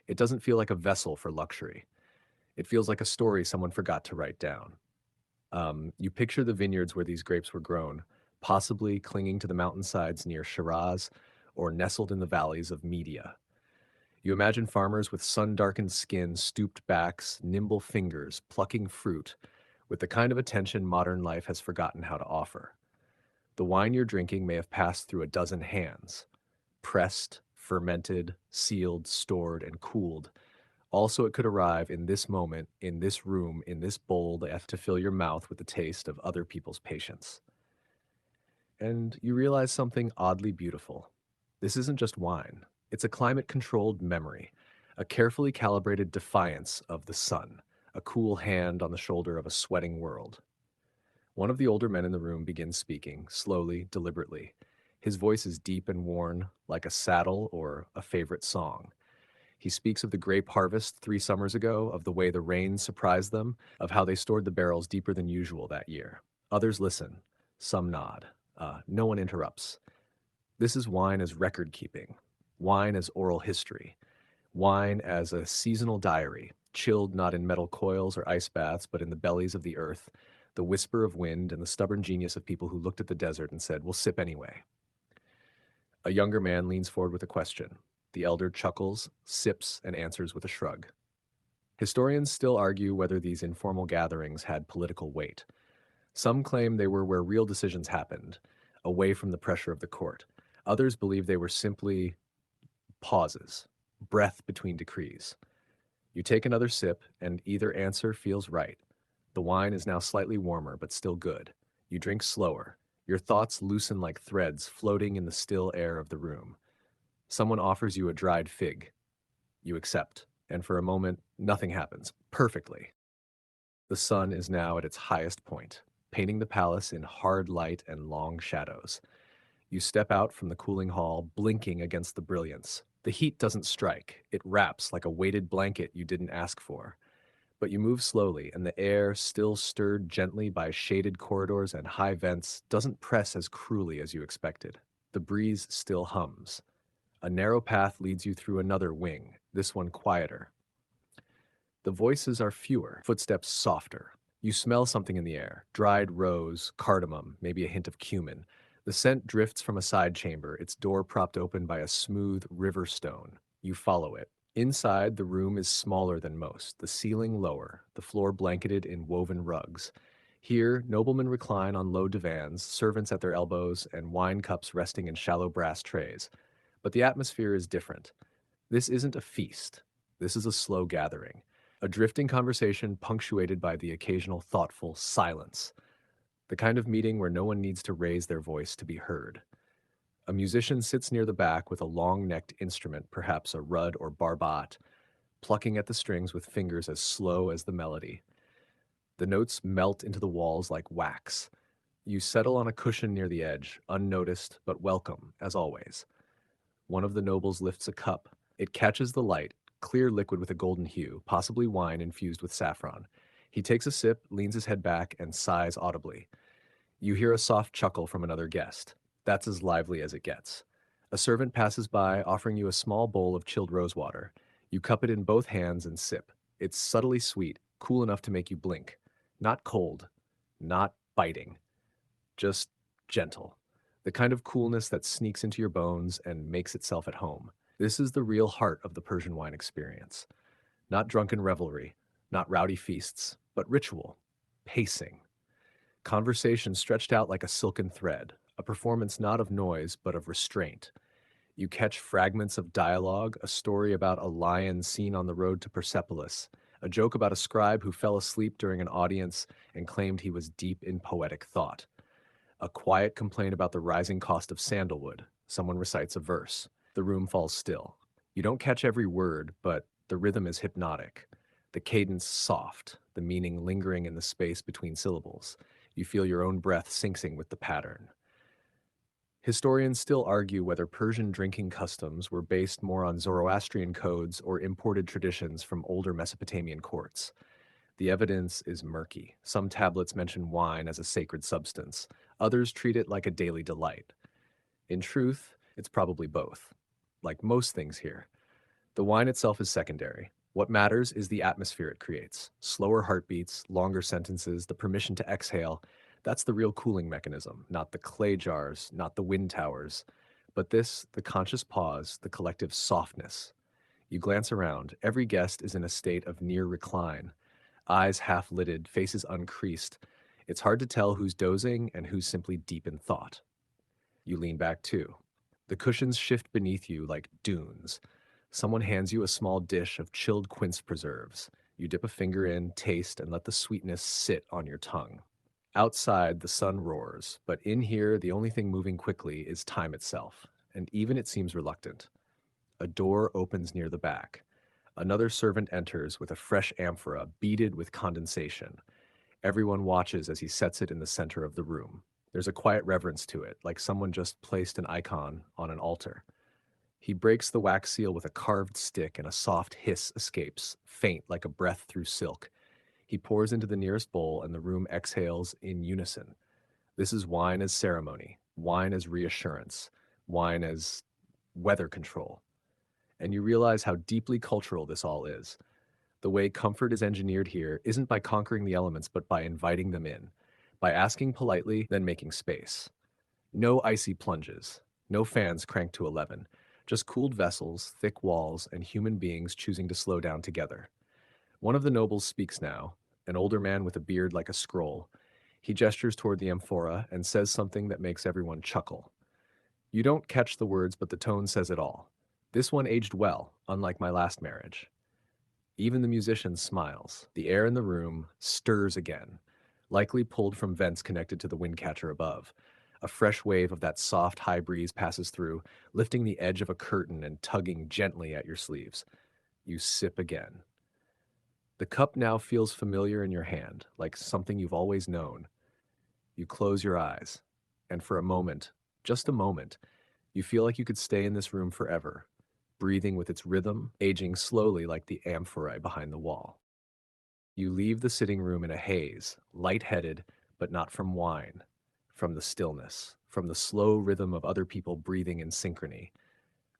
It doesn't feel like a vessel for luxury. It feels like a story someone forgot to write down. You picture the vineyards where these grapes were grown, possibly clinging to the mountainsides near Shiraz or nestled in the valleys of Media. You imagine farmers with sun-darkened skin, stooped backs, nimble fingers, plucking fruit, with the kind of attention modern life has forgotten how to offer. The wine you're drinking may have passed through a dozen hands, pressed, fermented, sealed, stored, and cooled. Also, it could arrive in this moment, in this room, in this bowl that have to fill your mouth with the taste of other people's patience. And you realize something oddly beautiful. This isn't just wine. It's a climate-controlled memory, a carefully calibrated defiance of the sun, a cool hand on the shoulder of a sweating world. One of the older men in the room begins speaking, slowly, deliberately. His voice is deep and worn, like a saddle or a favorite song. He speaks of the grape harvest 3 summers ago, of the way the rain surprised them, of how they stored the barrels deeper than usual that year. Others listen. Some nod. No one interrupts. This is wine as record keeping, wine as oral history, wine as a seasonal diary, chilled not in metal coils or ice baths, but in the bellies of the earth, the whisper of wind and the stubborn genius of people who looked at the desert and said, "We'll sip anyway." A younger man leans forward with a question. The elder chuckles, sips, and answers with a shrug. Historians still argue whether these informal gatherings had political weight. Some claim they were where real decisions happened, away from the pressure of the court. Others believe they were simply pauses, breath between decrees. You take another sip, and either answer feels right. The wine is now slightly warmer, but still good. You drink slower. Your thoughts loosen like threads floating in the still air of the room. Someone offers you a dried fig. You accept, and for a moment, nothing happens. Perfectly. The sun is now at its highest point, painting the palace in hard light and long shadows. You step out from the cooling hall, blinking against the brilliance. The heat doesn't strike. It wraps like a weighted blanket you didn't ask for. But you move slowly, and the air, still stirred gently by shaded corridors and high vents, doesn't press as cruelly as you expected. The breeze still hums. A narrow path leads you through another wing, this one quieter. The voices are fewer, footsteps softer. You smell something in the air, dried rose, cardamom, maybe a hint of cumin. The scent drifts from a side chamber, its door propped open by a smooth river stone. You follow it. Inside, the room is smaller than most, the ceiling lower, the floor blanketed in woven rugs. Here, noblemen recline on low divans, servants at their elbows, and wine cups resting in shallow brass trays. But the atmosphere is different. This isn't a feast. This is a slow gathering. A drifting conversation punctuated by the occasional thoughtful silence. The kind of meeting where no one needs to raise their voice to be heard. A musician sits near the back with a long-necked instrument, perhaps a rud or barbat, plucking at the strings with fingers as slow as the melody. The notes melt into the walls like wax. You settle on a cushion near the edge, unnoticed but welcome, as always. One of the nobles lifts a cup. It catches the light, clear liquid with a golden hue, possibly wine infused with saffron. He takes a sip, leans his head back, and sighs audibly. You hear a soft chuckle from another guest. That's as lively as it gets. A servant passes by, offering you a small bowl of chilled rosewater. You cup it in both hands and sip. It's subtly sweet, cool enough to make you blink. Not cold, not biting, just gentle. The kind of coolness that sneaks into your bones and makes itself at home. This is the real heart of the Persian wine experience. Not drunken revelry, not rowdy feasts, but ritual, pacing, conversation stretched out like a silken thread, a performance not of noise but of restraint. You catch fragments of dialogue, a story about a lion seen on the road to Persepolis, a joke about a scribe who fell asleep during an audience and claimed he was deep in poetic thought. A quiet complaint about the rising cost of sandalwood. Someone recites a verse. The room falls still. You don't catch every word, but the rhythm is hypnotic. The cadence soft, the meaning lingering in the space between syllables. You feel your own breath syncing with the pattern. Historians still argue whether Persian drinking customs were based more on Zoroastrian codes or imported traditions from older Mesopotamian courts. The evidence is murky. Some tablets mention wine as a sacred substance, others treat it like a daily delight. In truth, it's probably both. Like most things here, the wine itself is secondary. What matters is the atmosphere it creates. Slower heartbeats, longer sentences, the permission to exhale. That's the real cooling mechanism, not the clay jars, not the wind towers. But this, the conscious pause, the collective softness. You glance around, every guest is in a state of near recline, eyes half lidded, faces uncreased. It's hard to tell who's dozing and who's simply deep in thought. You lean back too. The cushions shift beneath you like dunes. Someone hands you a small dish of chilled quince preserves. You dip a finger in, taste, and let the sweetness sit on your tongue. Outside, the sun roars, but in here, the only thing moving quickly is time itself, and even it seems reluctant. A door opens near the back. Another servant enters with a fresh amphora beaded with condensation. Everyone watches as he sets it in the center of the room. There's a quiet reverence to it, like someone just placed an icon on an altar. He breaks the wax seal with a carved stick and a soft hiss escapes, faint like a breath through silk. He pours into the nearest bowl and the room exhales in unison. This is wine as ceremony, wine as reassurance, wine as weather control. And you realize how deeply cultural this all is. The way comfort is engineered here isn't by conquering the elements, but by inviting them in, by asking politely, then making space. No icy plunges, no fans cranked to 11, just cooled vessels, thick walls, and human beings choosing to slow down together. One of the nobles speaks now, an older man with a beard like a scroll. He gestures toward the amphora and says something that makes everyone chuckle. You don't catch the words, but the tone says it all. This one aged well, unlike my last marriage. Even the musician smiles. The air in the room stirs again, likely pulled from vents connected to the windcatcher above. A fresh wave of that soft, high breeze passes through, lifting the edge of a curtain and tugging gently at your sleeves. You sip again. The cup now feels familiar in your hand, like something you've always known. You close your eyes, and for a moment, just a moment, you feel like you could stay in this room forever, breathing with its rhythm, aging slowly like the amphorae behind the wall. You leave the sitting room in a haze, lightheaded, but not from wine, from the stillness, from the slow rhythm of other people breathing in synchrony.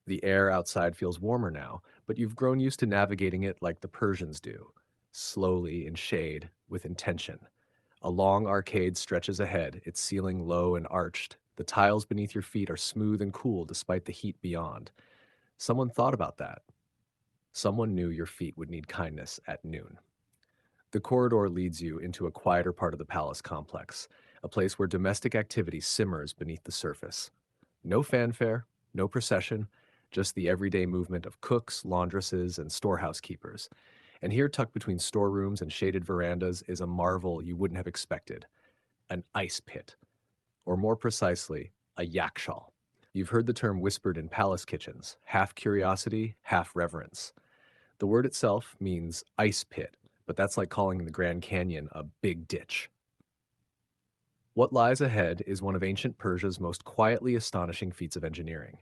The air outside feels warmer now, but you've grown used to navigating it like the Persians do, slowly in shade, with intention. A long arcade stretches ahead, its ceiling low and arched. The tiles beneath your feet are smooth and cool despite the heat beyond. Someone thought about that. Someone knew your feet would need kindness at noon. The corridor leads you into a quieter part of the palace complex, a place where domestic activity simmers beneath the surface. No fanfare, no procession, just the everyday movement of cooks, laundresses, and storehouse keepers. And here, tucked between storerooms and shaded verandas, is a marvel you wouldn't have expected: an ice pit, or more precisely, a yakhchāl. You've heard the term whispered in palace kitchens, half curiosity, half reverence. The word itself means ice pit, but that's like calling the Grand Canyon a big ditch. What lies ahead is one of ancient Persia's most quietly astonishing feats of engineering.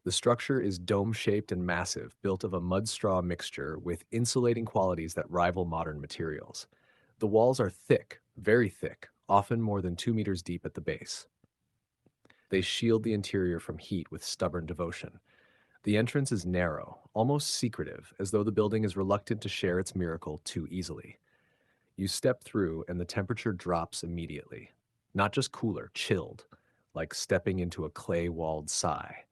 The structure is dome-shaped and massive, built of a mud-straw mixture with insulating qualities that rival modern materials. The walls are thick, very thick, often more than 2 meters deep at the base. They shield the interior from heat with stubborn devotion. The entrance is narrow, almost secretive, as though the building is reluctant to share its miracle too easily. You step through and the temperature drops immediately. Not just cooler, chilled, like stepping into a clay-walled sigh.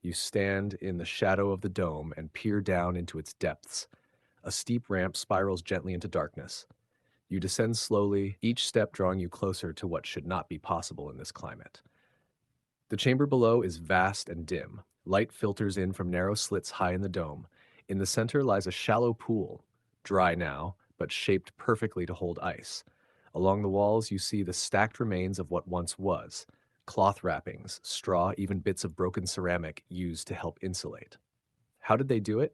You stand in the shadow of the dome and peer down into its depths. A steep ramp spirals gently into darkness. You descend slowly, each step drawing you closer to what should not be possible in this climate. The chamber below is vast and dim. Light filters in from narrow slits high in the dome. In the center lies a shallow pool, dry now, but shaped perfectly to hold ice. Along the walls, you see the stacked remains of what once was: cloth wrappings, straw, even bits of broken ceramic used to help insulate. How did they do it?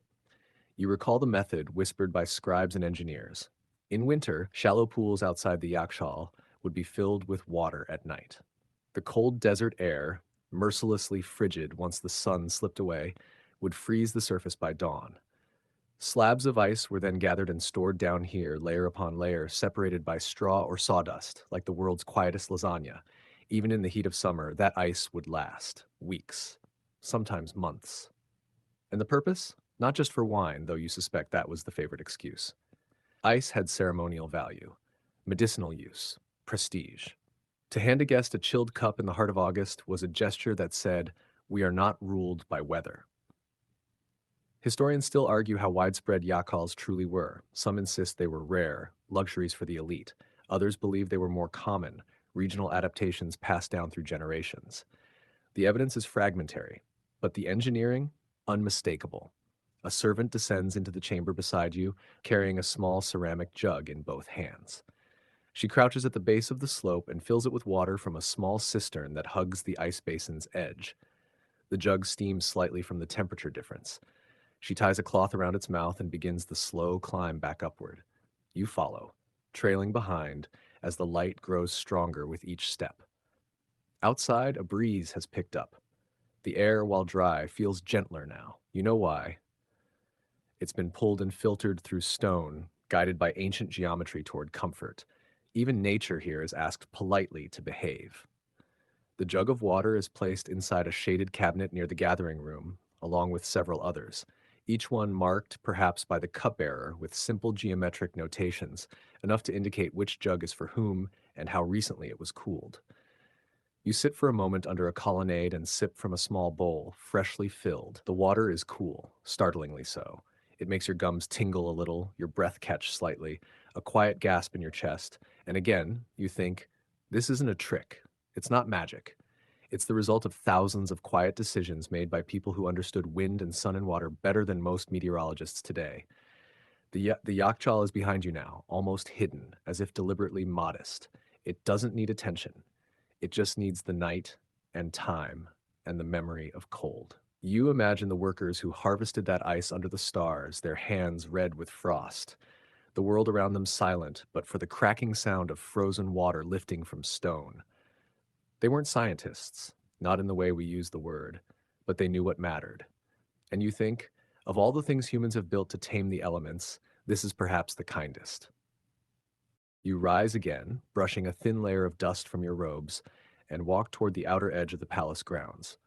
You recall the method whispered by scribes and engineers. In winter, shallow pools outside the yakhchāl would be filled with water at night. The cold desert air, mercilessly frigid once the sun slipped away, would freeze the surface by dawn. Slabs of ice were then gathered and stored down here, layer upon layer, separated by straw or sawdust, like the world's quietest lasagna. Even in the heat of summer, that ice would last weeks, sometimes months. And the purpose? Not just for wine, though you suspect that was the favorite excuse. Ice had ceremonial value, medicinal use, prestige. To hand a guest a chilled cup in the heart of August was a gesture that said, "We are not ruled by weather." Historians still argue how widespread yakhchāls truly were. Some insist they were rare, luxuries for the elite. Others believe they were more common, regional adaptations passed down through generations. The evidence is fragmentary, but the engineering, unmistakable. A servant descends into the chamber beside you, carrying a small ceramic jug in both hands. She crouches at the base of the slope and fills it with water from a small cistern that hugs the ice basin's edge. The jug steams slightly from the temperature difference. She ties a cloth around its mouth and begins the slow climb back upward. You follow, trailing behind as the light grows stronger with each step. Outside, a breeze has picked up. The air, while dry, feels gentler now. You know why. It's been pulled and filtered through stone, guided by ancient geometry toward comfort. Even nature here is asked politely to behave. The jug of water is placed inside a shaded cabinet near the gathering room, along with several others, each one marked perhaps by the cupbearer with simple geometric notations, enough to indicate which jug is for whom and how recently it was cooled. You sit for a moment under a colonnade and sip from a small bowl, freshly filled. The water is cool, startlingly so. It makes your gums tingle a little, your breath catch slightly, a quiet gasp in your chest, and again, you think, this isn't a trick. It's not magic. It's the result of thousands of quiet decisions made by people who understood wind and sun and water better than most meteorologists today. The yakhchāl is behind you now, almost hidden, as if deliberately modest. It doesn't need attention. It just needs the night and time and the memory of cold. You imagine the workers who harvested that ice under the stars, their hands red with frost, the world around them silent, but for the cracking sound of frozen water lifting from stone. They weren't scientists, not in the way we use the word, but they knew what mattered. And you think, of all the things humans have built to tame the elements, this is perhaps the kindest. You rise again, brushing a thin layer of dust from your robes, and walk toward the outer edge of the palace grounds.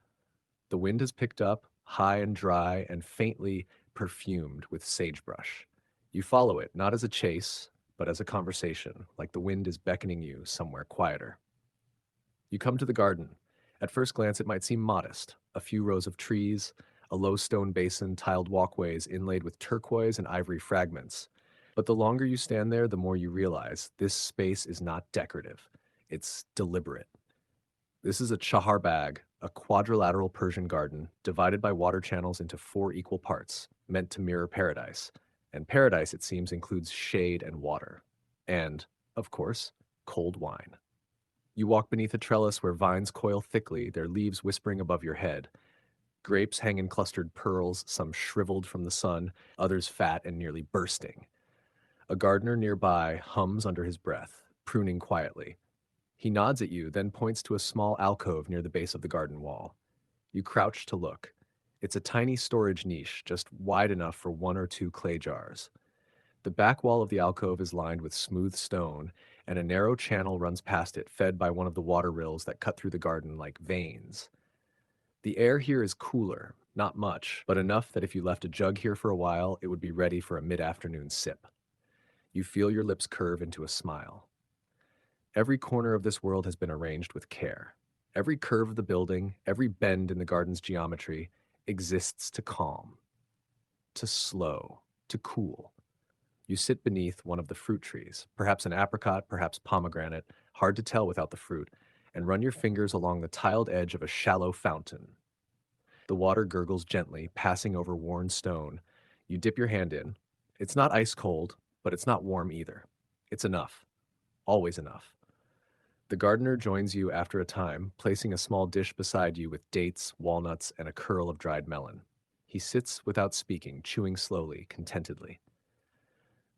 The wind has picked up, high and dry and faintly perfumed with sagebrush. You follow it, not as a chase, but as a conversation, like the wind is beckoning you somewhere quieter. You come to the garden. At first glance, it might seem modest. A few rows of trees, a low stone basin, tiled walkways inlaid with turquoise and ivory fragments. But the longer you stand there, the more you realize this space is not decorative. It's deliberate. This is a chaharbag, a quadrilateral Persian garden, divided by water channels into 4 equal parts, meant to mirror paradise. And paradise, it seems, includes shade and water. And, of course, cold wine. You walk beneath a trellis where vines coil thickly, their leaves whispering above your head. Grapes hang in clustered pearls, some shriveled from the sun, others fat and nearly bursting. A gardener nearby hums under his breath, pruning quietly. He nods at you, then points to a small alcove near the base of the garden wall. You crouch to look. It's a tiny storage niche, just wide enough for 1 or 2 clay jars. The back wall of the alcove is lined with smooth stone, and a narrow channel runs past it, fed by one of the water rills that cut through the garden like veins. The air here is cooler, not much, but enough that if you left a jug here for a while, it would be ready for a mid-afternoon sip. You feel your lips curve into a smile. Every corner of this world has been arranged with care. Every curve of the building, every bend in the garden's geometry exists to calm, to slow, to cool. You sit beneath one of the fruit trees, perhaps an apricot, perhaps pomegranate, hard to tell without the fruit, and run your fingers along the tiled edge of a shallow fountain. The water gurgles gently, passing over worn stone. You dip your hand in. It's not ice cold, but it's not warm either. It's enough. Always enough. The gardener joins you after a time, placing a small dish beside you with dates, walnuts, and a curl of dried melon. He sits without speaking, chewing slowly, contentedly.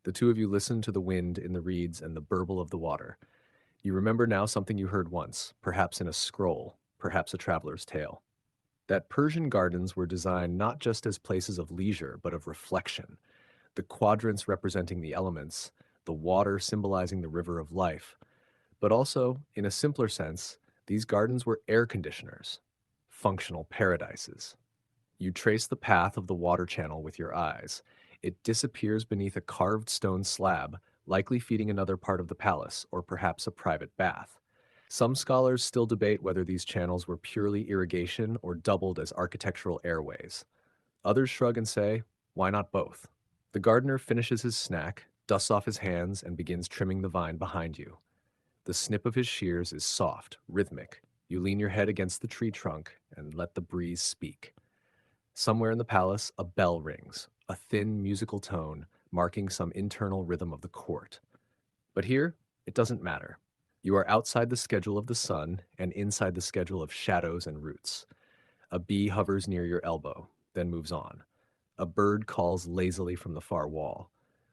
The two of you listen to the wind in the reeds and the burble of the water. You remember now something you heard once, perhaps in a scroll, perhaps a traveler's tale. That Persian gardens were designed not just as places of leisure, but of reflection, the quadrants representing the elements, the water symbolizing the river of life. But also, in a simpler sense, these gardens were air conditioners, functional paradises. You trace the path of the water channel with your eyes. It disappears beneath a carved stone slab, likely feeding another part of the palace, or perhaps a private bath. Some scholars still debate whether these channels were purely irrigation or doubled as architectural airways. Others shrug and say, why not both? The gardener finishes his snack, dusts off his hands, and begins trimming the vine behind you. The snip of his shears is soft, rhythmic. You lean your head against the tree trunk and let the breeze speak. Somewhere in the palace, a bell rings, a thin musical tone marking some internal rhythm of the court. But here, it doesn't matter. You are outside the schedule of the sun and inside the schedule of shadows and roots. A bee hovers near your elbow, then moves on. A bird calls lazily from the far wall.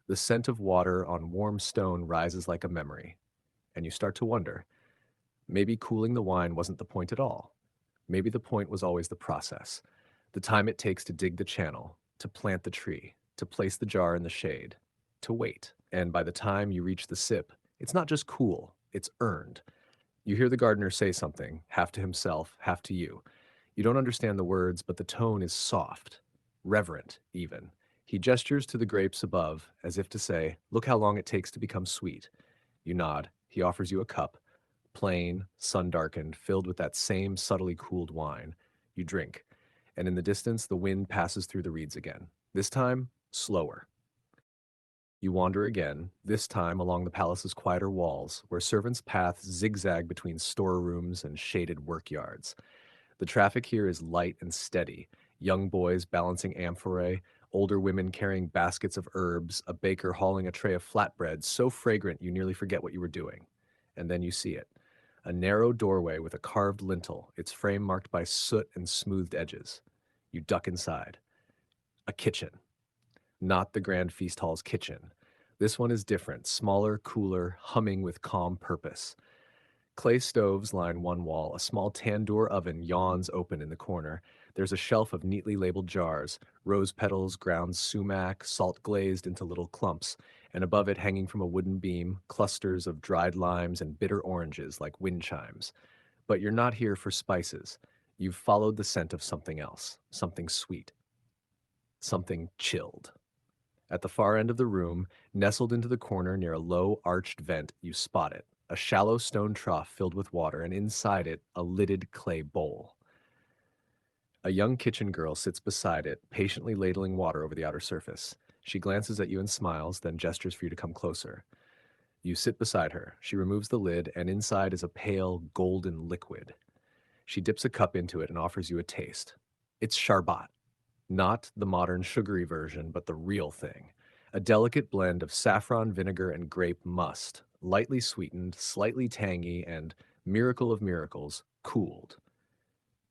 The scent of water on warm stone rises like a memory, and you start to wonder, maybe cooling the wine wasn't the point at all. Maybe the point was always the process, the time it takes to dig the channel, to plant the tree, to place the jar in the shade, to wait. And by the time you reach the sip, it's not just cool, it's earned. You hear the gardener say something, half to himself, half to you. You don't understand the words, but the tone is soft, reverent even. He gestures to the grapes above, as if to say, look how long it takes to become sweet. You nod. He offers you a cup, plain, sun-darkened, filled with that same subtly cooled wine. You drink, and in the distance the wind passes through the reeds again. This time, slower. You wander again, this time along the palace's quieter walls, where servants' paths zigzag between storerooms and shaded workyards. The traffic here is light and steady. Young boys balancing amphorae, older women carrying baskets of herbs, a baker hauling a tray of flatbread so fragrant you nearly forget what you were doing. And then you see it. A narrow doorway with a carved lintel, its frame marked by soot and smoothed edges. You duck inside. A kitchen. Not the grand feast hall's kitchen. This one is different, smaller, cooler, humming with calm purpose. Clay stoves line one wall. A small tandoor oven yawns open in the corner. There's a shelf of neatly labeled jars, rose petals, ground sumac, salt glazed into little clumps, and above it, hanging from a wooden beam, clusters of dried limes and bitter oranges like wind chimes. But you're not here for spices. You've followed the scent of something else, something sweet, something chilled. At the far end of the room, nestled into the corner near a low, arched vent, you spot it. A shallow stone trough filled with water, and inside it, a lidded clay bowl. A young kitchen girl sits beside it, patiently ladling water over the outer surface. She glances at you and smiles, then gestures for you to come closer. You sit beside her. She removes the lid, and inside is a pale, golden liquid. She dips a cup into it and offers you a taste. It's sharbat. Not the modern sugary version, but the real thing. A delicate blend of saffron, vinegar, and grape must, lightly sweetened, slightly tangy, and, miracle of miracles, cooled.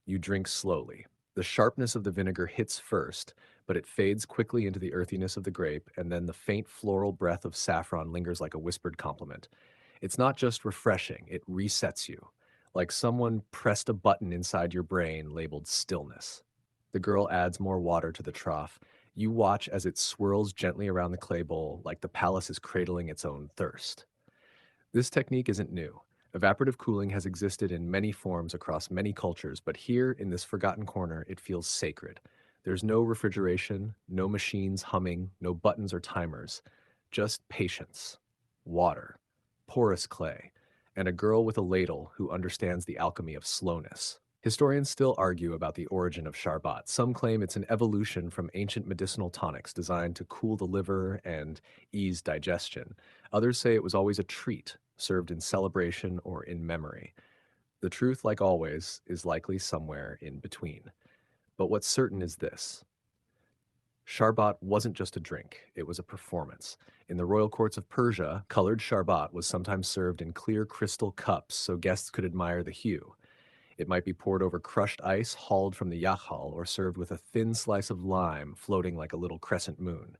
You drink slowly. The sharpness of the vinegar hits first, but it fades quickly into the earthiness of the grape, and then the faint floral breath of saffron lingers like a whispered compliment. It's not just refreshing, it resets you, like someone pressed a button inside your brain labeled stillness. The girl adds more water to the trough. You watch as it swirls gently around the clay bowl, like the palace is cradling its own thirst. This technique isn't new. Evaporative cooling has existed in many forms across many cultures, but here, in this forgotten corner, it feels sacred. There's no refrigeration, no machines humming, no buttons or timers. Just patience, water, porous clay, and a girl with a ladle who understands the alchemy of slowness. Historians still argue about the origin of sharbat. Some claim it's an evolution from ancient medicinal tonics designed to cool the liver and ease digestion. Others say it was always a treat, served in celebration or in memory. The truth, like always, is likely somewhere in between. But what's certain is this. Sharbat wasn't just a drink, it was a performance. In the royal courts of Persia, colored sharbat was sometimes served in clear crystal cups so guests could admire the hue. It might be poured over crushed ice hauled from the yakhchāl or served with a thin slice of lime floating like a little crescent moon.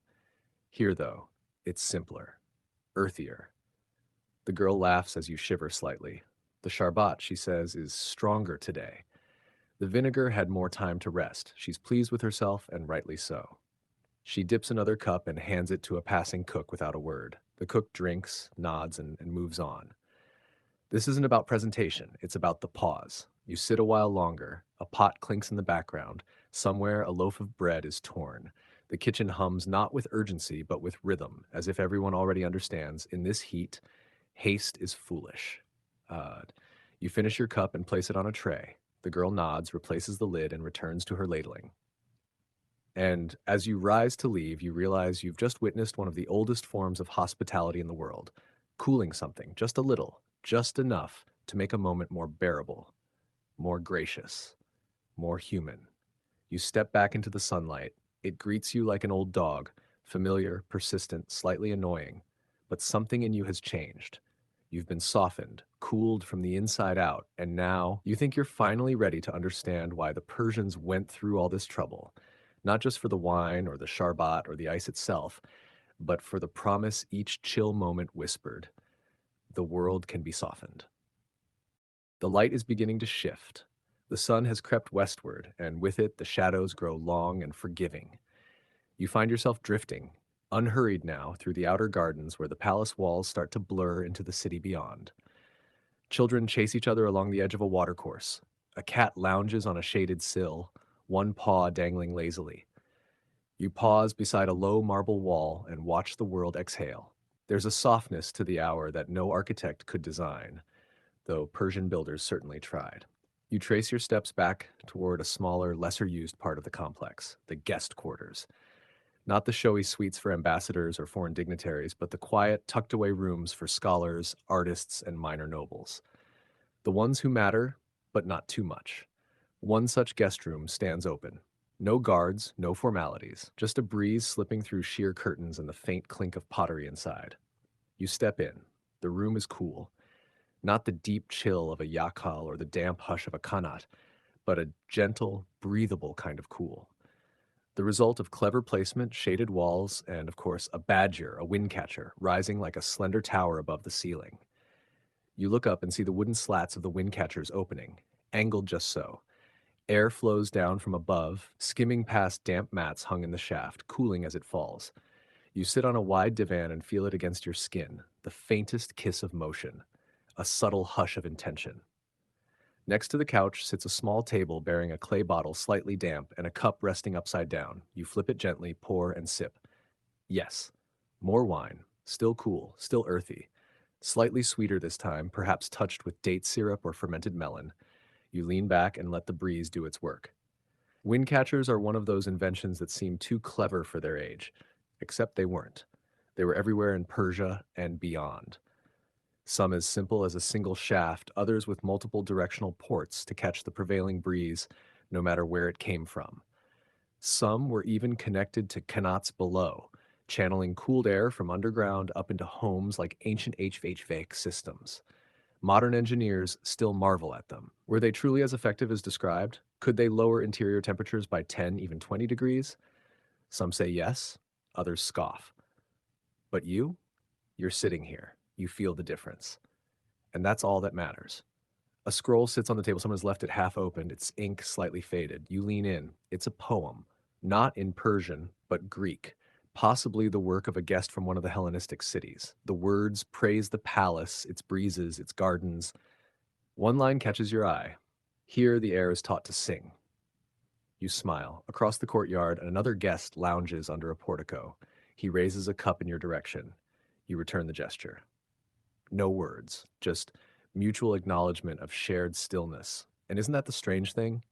Here, though, it's simpler, earthier. The girl laughs as you shiver slightly. The sharbat, she says, is stronger today. The vinegar had more time to rest. She's pleased with herself, and rightly so. She dips another cup and hands it to a passing cook without a word. The cook drinks, nods, and moves on. This isn't about presentation, it's about the pause. You sit a while longer, a pot clinks in the background, somewhere a loaf of bread is torn. The kitchen hums not with urgency, but with rhythm, as if everyone already understands, in this heat, haste is foolish. Uh, you finish your cup and place it on a tray. The girl nods, replaces the lid, and returns to her ladling. And as you rise to leave, you realize you've just witnessed one of the oldest forms of hospitality in the world, cooling something just a little, just enough to make a moment more bearable, more gracious, more human. You step back into the sunlight. It greets you like an old dog, familiar, persistent, slightly annoying. But something in you has changed. You've been softened, cooled from the inside out, and now you think you're finally ready to understand why the Persians went through all this trouble. Not just for the wine or the sharbat or the ice itself, but for the promise each chill moment whispered. The world can be softened. The light is beginning to shift. The sun has crept westward, and with it the shadows grow long and forgiving. You find yourself drifting, unhurried now, through the outer gardens where the palace walls start to blur into the city beyond. Children chase each other along the edge of a watercourse. A cat lounges on a shaded sill, one paw dangling lazily. You pause beside a low marble wall and watch the world exhale. There's a softness to the hour that no architect could design, though Persian builders certainly tried. You trace your steps back toward a smaller, lesser used part of the complex, the guest quarters. Not the showy suites for ambassadors or foreign dignitaries, but the quiet, tucked away rooms for scholars, artists, and minor nobles. The ones who matter, but not too much. One such guest room stands open. No guards, no formalities, just a breeze slipping through sheer curtains and the faint clink of pottery inside. You step in. The room is cool. Not the deep chill of a yakhchāl or the damp hush of a qanat, but a gentle, breathable kind of cool. The result of clever placement, shaded walls, and of course a badgir, a windcatcher, rising like a slender tower above the ceiling. You look up and see the wooden slats of the windcatcher's opening, angled just so. Air flows down from above, skimming past damp mats hung in the shaft, cooling as it falls. You sit on a wide divan and feel it against your skin, the faintest kiss of motion, a subtle hush of intention. Next to the couch sits a small table bearing a clay bottle slightly damp and a cup resting upside down. You flip it gently, pour, and sip. Yes, more wine, still cool, still earthy. Slightly sweeter this time, perhaps touched with date syrup or fermented melon. You lean back and let the breeze do its work. Windcatchers are one of those inventions that seem too clever for their age, except they weren't. They were everywhere in Persia and beyond. Some as simple as a single shaft, others with multiple directional ports to catch the prevailing breeze, no matter where it came from. Some were even connected to qanats below, channeling cooled air from underground up into homes like ancient HVAC systems. Modern engineers still marvel at them. Were they truly as effective as described? Could they lower interior temperatures by 10, even 20 degrees? Some say yes, others scoff. But you're sitting here. You feel the difference. And that's all that matters. A scroll sits on the table. Someone has left it half opened, its ink slightly faded. You lean in. It's a poem, not in Persian, but Greek, possibly the work of a guest from one of the Hellenistic cities. The words praise the palace, its breezes, its gardens. One line catches your eye. Here the air is taught to sing. You smile. Across the courtyard, another guest lounges under a portico. He raises a cup in your direction. You return the gesture. No words, just mutual acknowledgement of shared stillness. And isn't that the strange thing?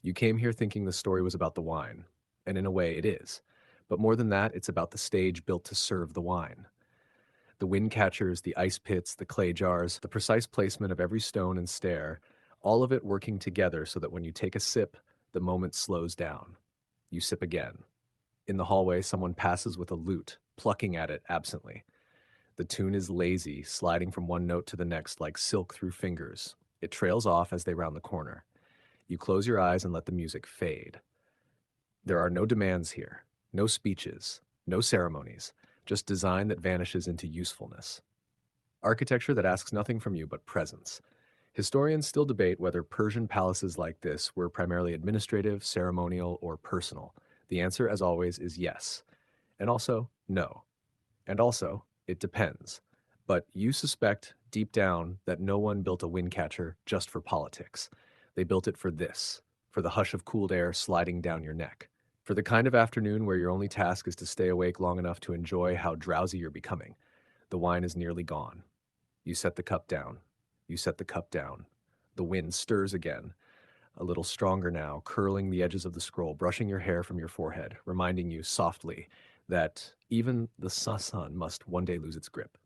You came here thinking the story was about the wine, and in a way it is. But more than that, it's about the stage built to serve the wine. The wind catchers, the ice pits, the clay jars, the precise placement of every stone and stair, all of it working together so that when you take a sip, the moment slows down. You sip again. In the hallway, someone passes with a lute, plucking at it absently. The tune is lazy, sliding from one note to the next like silk through fingers. It trails off as they round the corner. You close your eyes and let the music fade. There are no demands here, no speeches, no ceremonies, just design that vanishes into usefulness. Architecture that asks nothing from you but presence. Historians still debate whether Persian palaces like this were primarily administrative, ceremonial, or personal. The answer, as always, is yes. And also, no. And also, it depends. But you suspect deep down that no one built a windcatcher just for politics. They built it for this, for the hush of cooled air sliding down your neck, for the kind of afternoon where your only task is to stay awake long enough to enjoy how drowsy you're becoming. The wine is nearly gone. You set the cup down. You set the cup down. The wind stirs again, a little stronger now, curling the edges of the scroll, brushing your hair from your forehead, reminding you softly that even the sun must one day lose its grip.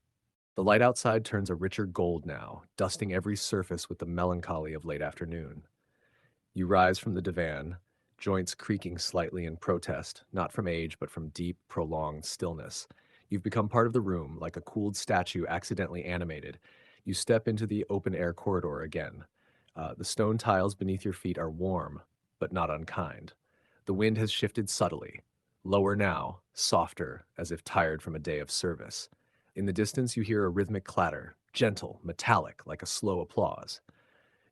The light outside turns a richer gold now, dusting every surface with the melancholy of late afternoon. You rise from the divan, joints creaking slightly in protest, not from age, but from deep, prolonged stillness. You've become part of the room, like a cooled statue accidentally animated. You step into the open-air corridor again. The stone tiles beneath your feet are warm, but not unkind. The wind has shifted subtly, lower now, softer, as if tired from a day of service. In the distance, you hear a rhythmic clatter, gentle, metallic, like a slow applause.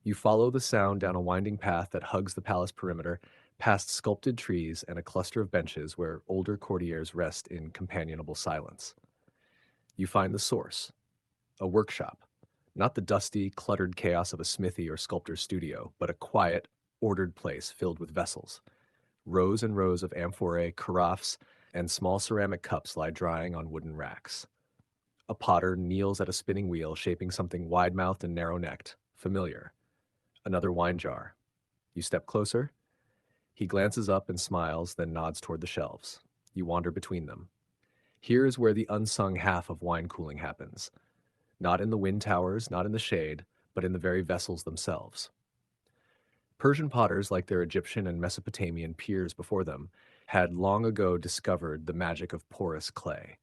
You follow the sound down a winding path that hugs the palace perimeter, past sculpted trees and a cluster of benches where older courtiers rest in companionable silence. You find the source, a workshop, not the dusty, cluttered chaos of a smithy or sculptor's studio, but a quiet, ordered place filled with vessels. Rows and rows of amphorae, carafes, and small ceramic cups lie drying on wooden racks. A potter kneels at a spinning wheel, shaping something wide-mouthed and narrow-necked, familiar. Another wine jar. You step closer. He glances up and smiles, then nods toward the shelves. You wander between them. Here is where the unsung half of wine cooling happens. Not in the wind towers, not in the shade, but in the very vessels themselves. Persian potters, like their Egyptian and Mesopotamian peers before them, had long ago discovered the magic of porous clay.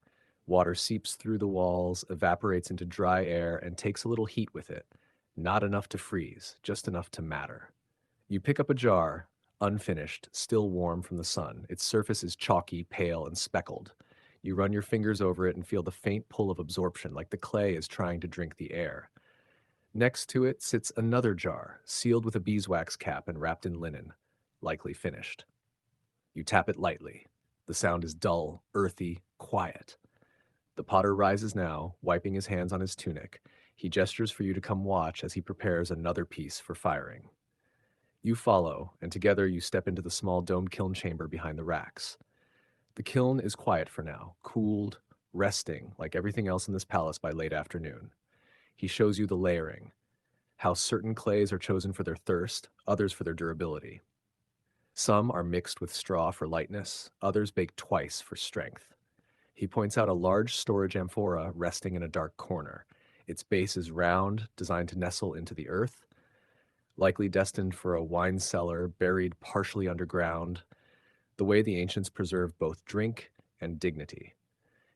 Water seeps through the walls, evaporates into dry air, and takes a little heat with it. Not enough to freeze, just enough to matter. You pick up a jar, unfinished, still warm from the sun. Its surface is chalky, pale, and speckled. You run your fingers over it and feel the faint pull of absorption, like the clay is trying to drink the air. Next to it sits another jar, sealed with a beeswax cap and wrapped in linen, likely finished. You tap it lightly. The sound is dull, earthy, quiet. The potter rises now, wiping his hands on his tunic. He gestures for you to come watch as he prepares another piece for firing. You follow, and together you step into the small domed kiln chamber behind the racks. The kiln is quiet for now, cooled, resting, like everything else in this palace by late afternoon. He shows you the layering, how certain clays are chosen for their thirst, others for their durability. Some are mixed with straw for lightness, others baked twice for strength. He points out a large storage amphora resting in a dark corner. Its base is round, designed to nestle into the earth, likely destined for a wine cellar buried partially underground, the way the ancients preserved both drink and dignity.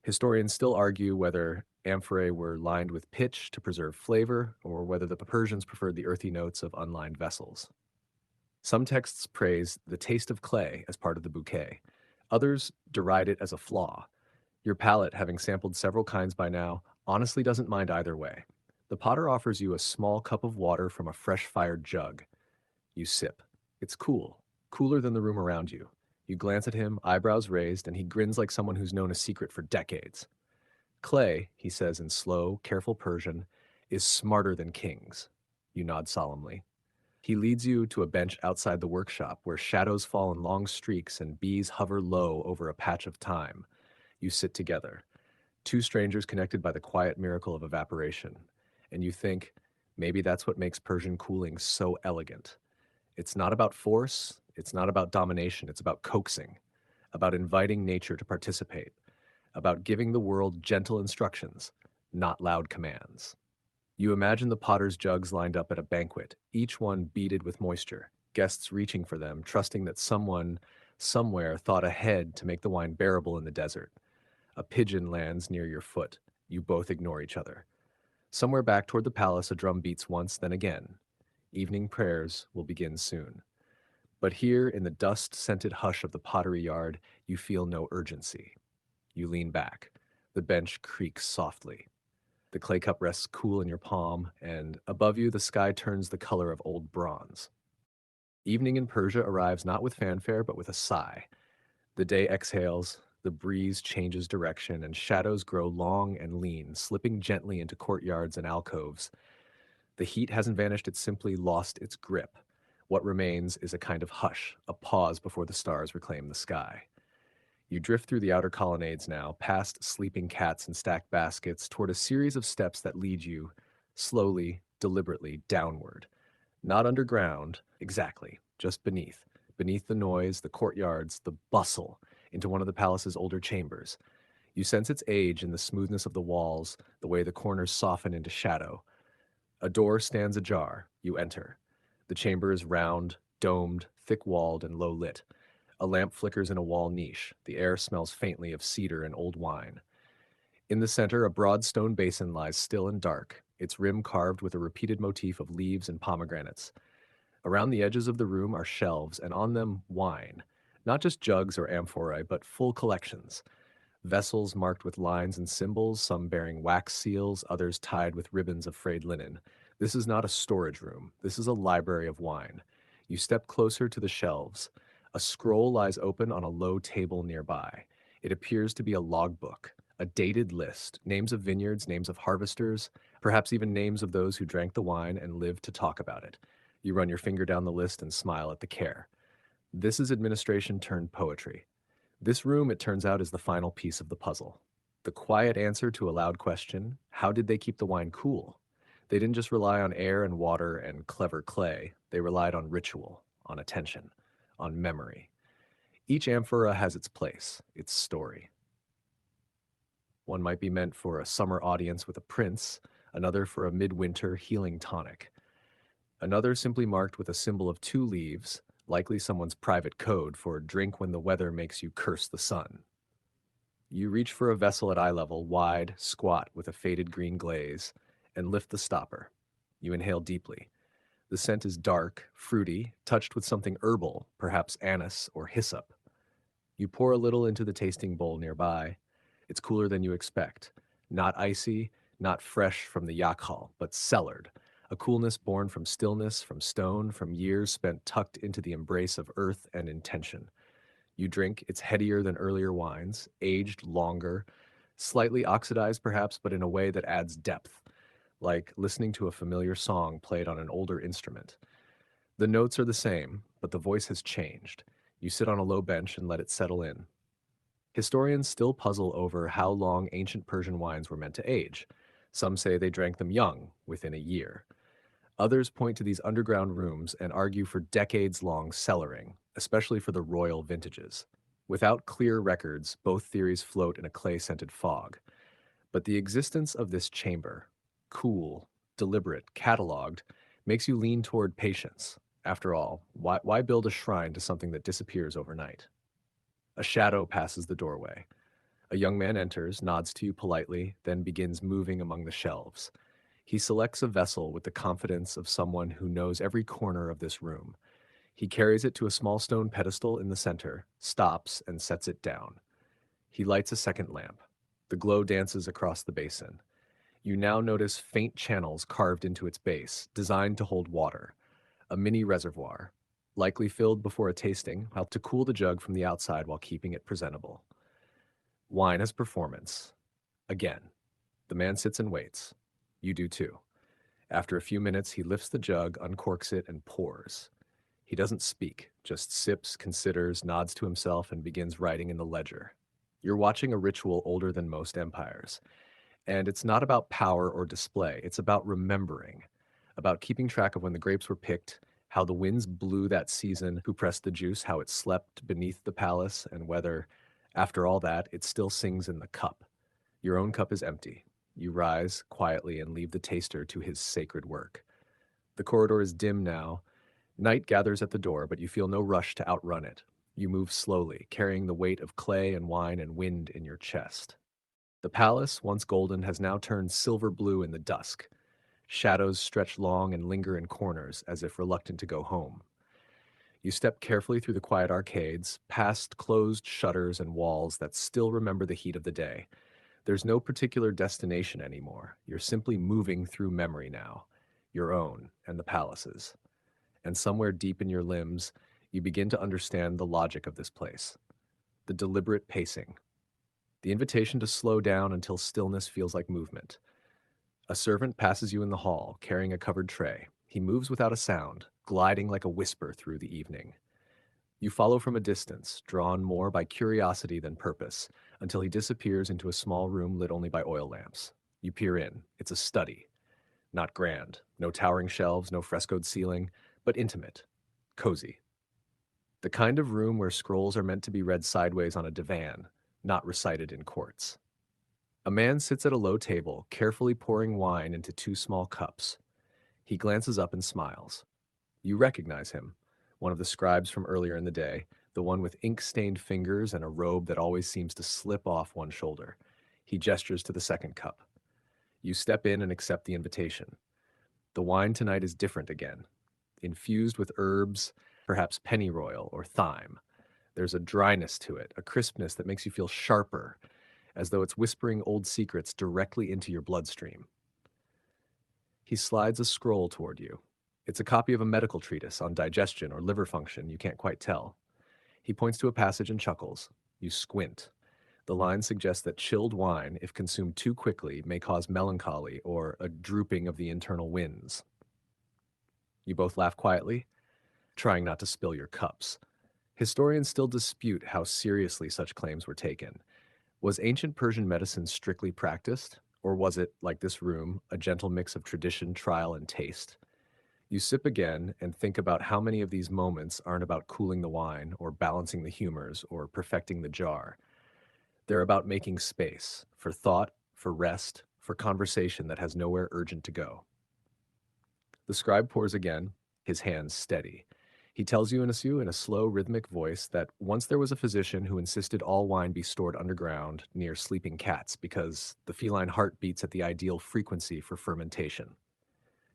Historians still argue whether amphorae were lined with pitch to preserve flavor, or whether the Persians preferred the earthy notes of unlined vessels. Some texts praise the taste of clay as part of the bouquet. Others deride it as a flaw. Your palate, having sampled several kinds by now, honestly doesn't mind either way. The potter offers you a small cup of water from a fresh-fired jug. You sip. It's cool, cooler than the room around you. You glance at him, eyebrows raised, and he grins like someone who's known a secret for decades. Clay, he says in slow, careful Persian, is smarter than kings. You nod solemnly. He leads you to a bench outside the workshop where shadows fall in long streaks and bees hover low over a patch of thyme. You sit together, two strangers connected by the quiet miracle of evaporation, and you think, maybe that's what makes Persian cooling so elegant. It's not about force, it's not about domination, it's about coaxing, about inviting nature to participate, about giving the world gentle instructions, not loud commands. You imagine the potter's jugs lined up at a banquet, each one beaded with moisture, guests reaching for them, trusting that someone, somewhere, thought ahead to make the wine bearable in the desert. A pigeon lands near your foot. You both ignore each other. Somewhere back toward the palace, a drum beats once, then again. Evening prayers will begin soon. But here, in the dust-scented hush of the pottery yard, you feel no urgency. You lean back. The bench creaks softly. The clay cup rests cool in your palm, and above you, the sky turns the color of old bronze. Evening in Persia arrives not with fanfare, but with a sigh. The day exhales, the breeze changes direction, and shadows grow long and lean, slipping gently into courtyards and alcoves. The heat hasn't vanished, it's simply lost its grip. What remains is a kind of hush, a pause before the stars reclaim the sky. You drift through the outer colonnades now, past sleeping cats and stacked baskets, toward a series of steps that lead you, slowly, deliberately, downward. Not underground, exactly, just beneath the noise, the courtyards, the bustle, into one of the palace's older chambers. You sense its age in the smoothness of the walls, the way the corners soften into shadow. A door stands ajar. You enter. The chamber is round, domed, thick-walled, and low-lit. A lamp flickers in a wall niche. The air smells faintly of cedar and old wine. In the center, a broad stone basin lies still and dark, its rim carved with a repeated motif of leaves and pomegranates. Around the edges of the room are shelves, and on them, wine. Not just jugs or amphorae, but full collections. Vessels marked with lines and symbols, some bearing wax seals, others tied with ribbons of frayed linen. This is not a storage room. This is a library of wine. You step closer to the shelves. A scroll lies open on a low table nearby. It appears to be a logbook, a dated list, names of vineyards, names of harvesters, perhaps even names of those who drank the wine and lived to talk about it. You run your finger down the list and smile at the care. This is administration turned poetry. This room, it turns out, is the final piece of the puzzle. The quiet answer to a loud question: how did they keep the wine cool? They didn't just rely on air and water and clever clay, they relied on ritual, on attention, on memory. Each amphora has its place, its story. One might be meant for a summer audience with a prince, another for a midwinter healing tonic. Another simply marked with a symbol of two leaves, likely someone's private code for drink when the weather makes you curse the sun. You reach for a vessel at eye level, wide, squat, with a faded green glaze, and lift the stopper. You inhale deeply. The scent is dark, fruity, touched with something herbal, perhaps anise or hyssop. You pour a little into the tasting bowl nearby. It's cooler than you expect. Not icy, not fresh from the yakhchāl, but cellared. A coolness born from stillness, from stone, from years spent tucked into the embrace of earth and intention. You drink, it's headier than earlier wines, aged longer, slightly oxidized perhaps, but in a way that adds depth, like listening to a familiar song played on an older instrument. The notes are the same, but the voice has changed. You sit on a low bench and let it settle in. Historians still puzzle over how long ancient Persian wines were meant to age. Some say they drank them young, within a year. Others point to these underground rooms and argue for decades-long cellaring, especially for the royal vintages. Without clear records, both theories float in a clay-scented fog. But the existence of this chamber, cool, deliberate, catalogued, makes you lean toward patience. After all, why build a shrine to something that disappears overnight? A shadow passes the doorway. A young man enters, nods to you politely, then begins moving among the shelves. He selects a vessel with the confidence of someone who knows every corner of this room. He carries it to a small stone pedestal in the center, stops, and sets it down. He lights a second lamp. The glow dances across the basin. You now notice faint channels carved into its base, designed to hold water. A mini reservoir, likely filled before a tasting, helped to cool the jug from the outside while keeping it presentable. Wine as performance. Again, the man sits and waits. You do too. After a few minutes, he lifts the jug, uncorks it, and pours. He doesn't speak, just sips, considers, nods to himself, and begins writing in the ledger. You're watching a ritual older than most empires. And it's not about power or display, it's about remembering, about keeping track of when the grapes were picked, how the winds blew that season, who pressed the juice, how it slept beneath the palace, and whether, after all that, it still sings in the cup. Your own cup is empty. You rise quietly and leave the taster to his sacred work. The corridor is dim now. Night gathers at the door, but you feel no rush to outrun it. You move slowly, carrying the weight of clay and wine and wind in your chest. The palace, once golden, has now turned silver blue in the dusk. Shadows stretch long and linger in corners, as if reluctant to go home. You step carefully through the quiet arcades, past closed shutters and walls that still remember the heat of the day. There's no particular destination anymore. You're simply moving through memory now, your own and the palace's. And somewhere deep in your limbs, you begin to understand the logic of this place, the deliberate pacing, the invitation to slow down until stillness feels like movement. A servant passes you in the hall, carrying a covered tray. He moves without a sound, gliding like a whisper through the evening. You follow from a distance, drawn more by curiosity than purpose, until he disappears into a small room lit only by oil lamps. You peer in. It's a study. Not grand. No towering shelves, no frescoed ceiling, but intimate. Cozy. The kind of room where scrolls are meant to be read sideways on a divan, not recited in courts. A man sits at a low table, carefully pouring wine into two small cups. He glances up and smiles. You recognize him, one of the scribes from earlier in the day, the one with ink-stained fingers and a robe that always seems to slip off one shoulder. He gestures to the second cup. You step in and accept the invitation. The wine tonight is different again, infused with herbs, perhaps pennyroyal or thyme. There's a dryness to it, a crispness that makes you feel sharper, as though it's whispering old secrets directly into your bloodstream. He slides a scroll toward you. It's a copy of a medical treatise on digestion or liver function, you can't quite tell. He points to a passage and chuckles. You squint. The line suggests that chilled wine, if consumed too quickly, may cause melancholy or a drooping of the internal winds. You both laugh quietly, trying not to spill your cups. Historians still dispute how seriously such claims were taken. Was ancient Persian medicine strictly practiced, or was it, like this room, a gentle mix of tradition, trial, and taste? You sip again and think about how many of these moments aren't about cooling the wine, or balancing the humors, or perfecting the jar. They're about making space, for thought, for rest, for conversation that has nowhere urgent to go. The scribe pours again, his hands steady. He tells you in a slow, rhythmic voice that once there was a physician who insisted all wine be stored underground near sleeping cats because the feline heart beats at the ideal frequency for fermentation.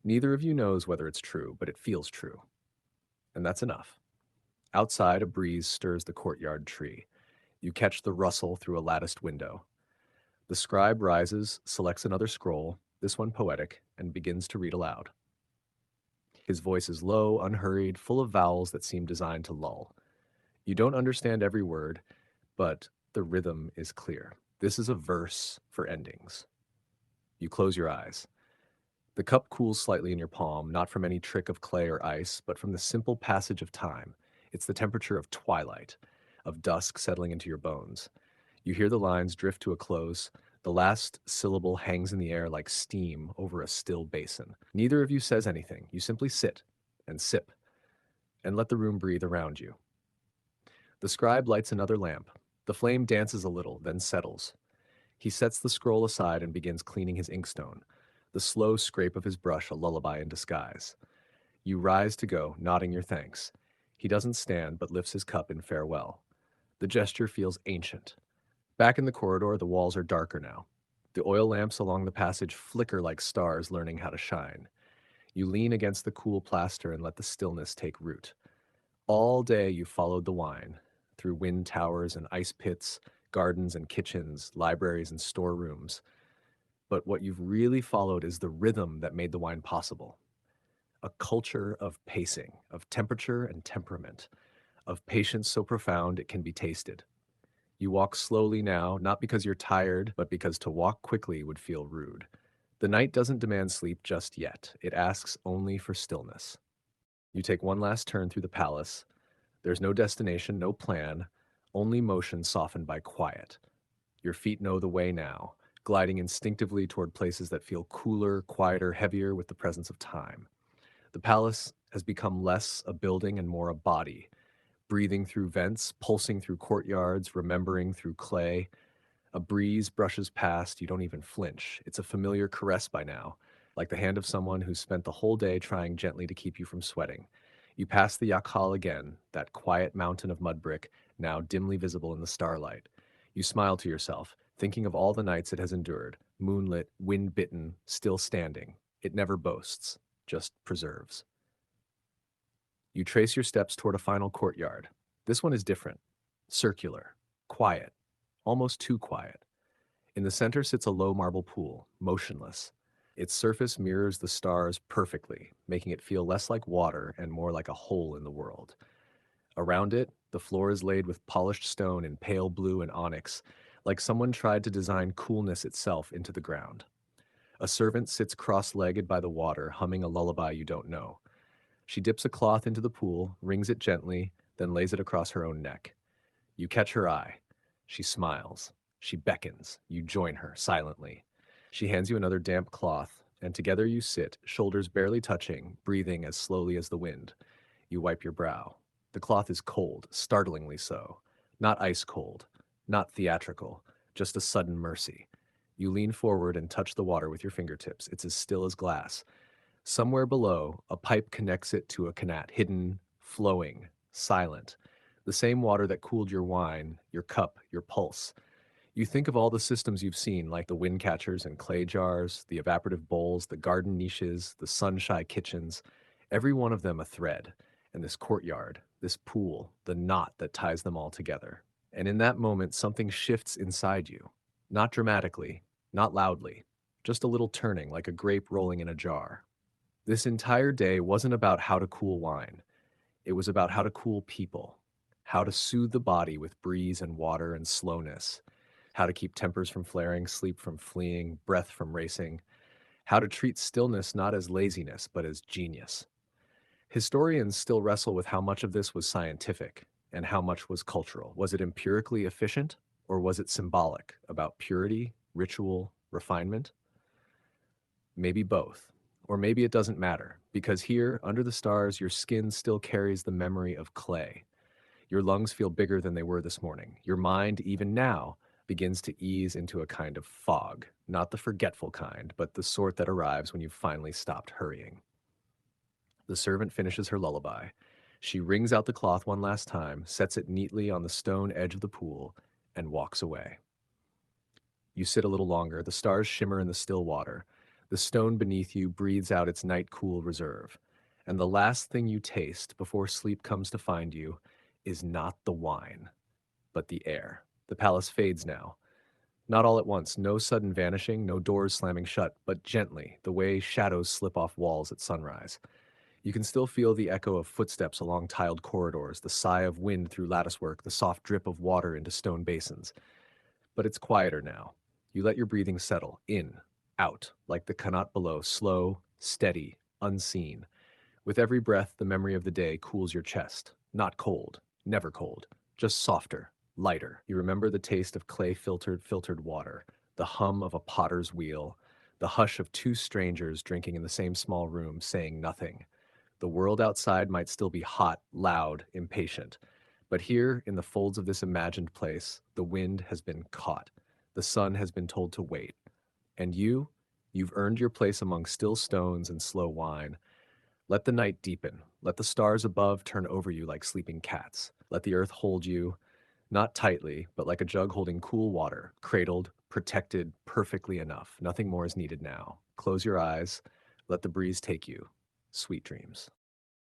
Neither of you knows whether it's true, but it feels true. And that's enough. Outside, a breeze stirs the courtyard tree. You catch the rustle through a latticed window. The scribe rises, selects another scroll, this one poetic, and begins to read aloud. His voice is low, unhurried, full of vowels that seem designed to lull. You don't understand every word, but the rhythm is clear. This is a verse for endings. You close your eyes. The cup cools slightly in your palm, not from any trick of clay or ice, but from the simple passage of time. It's the temperature of twilight, of dusk settling into your bones. You hear the lines drift to a close. The last syllable hangs in the air like steam over a still basin. Neither of you says anything. You simply sit and sip and let the room breathe around you. The scribe lights another lamp. The flame dances a little, then settles. He sets the scroll aside and begins cleaning his inkstone, the slow scrape of his brush a lullaby in disguise. You rise to go, nodding your thanks. He doesn't stand, but lifts his cup in farewell. The gesture feels ancient. Back in the corridor, the walls are darker now. The oil lamps along the passage flicker like stars learning how to shine. You lean against the cool plaster and let the stillness take root. All day you followed the wine, through wind towers and ice pits, gardens and kitchens, libraries and storerooms. But what you've really followed is the rhythm that made the wine possible. A culture of pacing, of temperature and temperament, of patience so profound it can be tasted. You walk slowly now, not because you're tired, but because to walk quickly would feel rude. The night doesn't demand sleep just yet. It asks only for stillness. You take one last turn through the palace. There's no destination, no plan, only motion softened by quiet. Your feet know the way now, gliding instinctively toward places that feel cooler, quieter, heavier with the presence of time. The palace has become less a building and more a body, breathing through vents, pulsing through courtyards, remembering through clay. A breeze brushes past, you don't even flinch. It's a familiar caress by now, like the hand of someone who's spent the whole day trying gently to keep you from sweating. You pass the yakhchāl again, that quiet mountain of mud brick, now dimly visible in the starlight. You smile to yourself, thinking of all the nights it has endured, moonlit, wind-bitten, still standing. It never boasts, just preserves. You trace your steps toward a final courtyard. This one is different, circular, quiet, almost too quiet. In the center sits a low marble pool, motionless. Its surface mirrors the stars perfectly, making it feel less like water and more like a hole in the world. Around it, the floor is laid with polished stone in pale blue and onyx, like someone tried to design coolness itself into the ground. A servant sits cross-legged by the water, humming a lullaby you don't know. She dips a cloth into the pool, wrings it gently, then lays it across her own neck. You catch her eye. She smiles. She beckons. You join her, silently. She hands you another damp cloth, and together you sit, shoulders barely touching, breathing as slowly as the wind. You wipe your brow. The cloth is cold, startlingly so. Not ice cold, not theatrical, just a sudden mercy. You lean forward and touch the water with your fingertips. It's as still as glass. Somewhere below, a pipe connects it to a canat, hidden, flowing, silent. The same water that cooled your wine, your cup, your pulse. You think of all the systems you've seen, like the windcatchers and clay jars, the evaporative bowls, the garden niches, the sun-shy kitchens, every one of them a thread, and this courtyard, this pool, the knot that ties them all together. And in that moment, something shifts inside you. Not dramatically, not loudly, just a little turning, like a grape rolling in a jar. This entire day wasn't about how to cool wine. It was about how to cool people, how to soothe the body with breeze and water and slowness, how to keep tempers from flaring, sleep from fleeing, breath from racing, how to treat stillness not as laziness, but as genius. Historians still wrestle with how much of this was scientific and how much was cultural. Was it empirically efficient, or was it symbolic, about purity, ritual, refinement? Maybe both. Or maybe it doesn't matter, because here, under the stars, your skin still carries the memory of clay. Your lungs feel bigger than they were this morning. Your mind, even now, begins to ease into a kind of fog, not the forgetful kind, but the sort that arrives when you've finally stopped hurrying. The servant finishes her lullaby. She wrings out the cloth one last time, sets it neatly on the stone edge of the pool, and walks away. You sit a little longer. The stars shimmer in the still water. The stone beneath you breathes out its night-cool reserve. And the last thing you taste before sleep comes to find you is not the wine, but the air. The palace fades now. Not all at once, no sudden vanishing, no doors slamming shut, but gently, the way shadows slip off walls at sunrise. You can still feel the echo of footsteps along tiled corridors, the sigh of wind through latticework, the soft drip of water into stone basins. But it's quieter now. You let your breathing settle, in, out, like the qanat below, slow, steady, unseen. With every breath, the memory of the day cools your chest. Not cold, never cold, just softer, lighter. You remember the taste of clay-filtered water, the hum of a potter's wheel, the hush of two strangers drinking in the same small room, saying nothing. The world outside might still be hot, loud, impatient. But here, in the folds of this imagined place, the wind has been caught. The sun has been told to wait. And you've earned your place among still stones and slow wine. Let the night deepen. Let the stars above turn over you like sleeping cats. Let the earth hold you, not tightly, but like a jug holding cool water, cradled, protected, perfectly enough. Nothing more is needed now. Close your eyes. Let the breeze take you. Sweet dreams.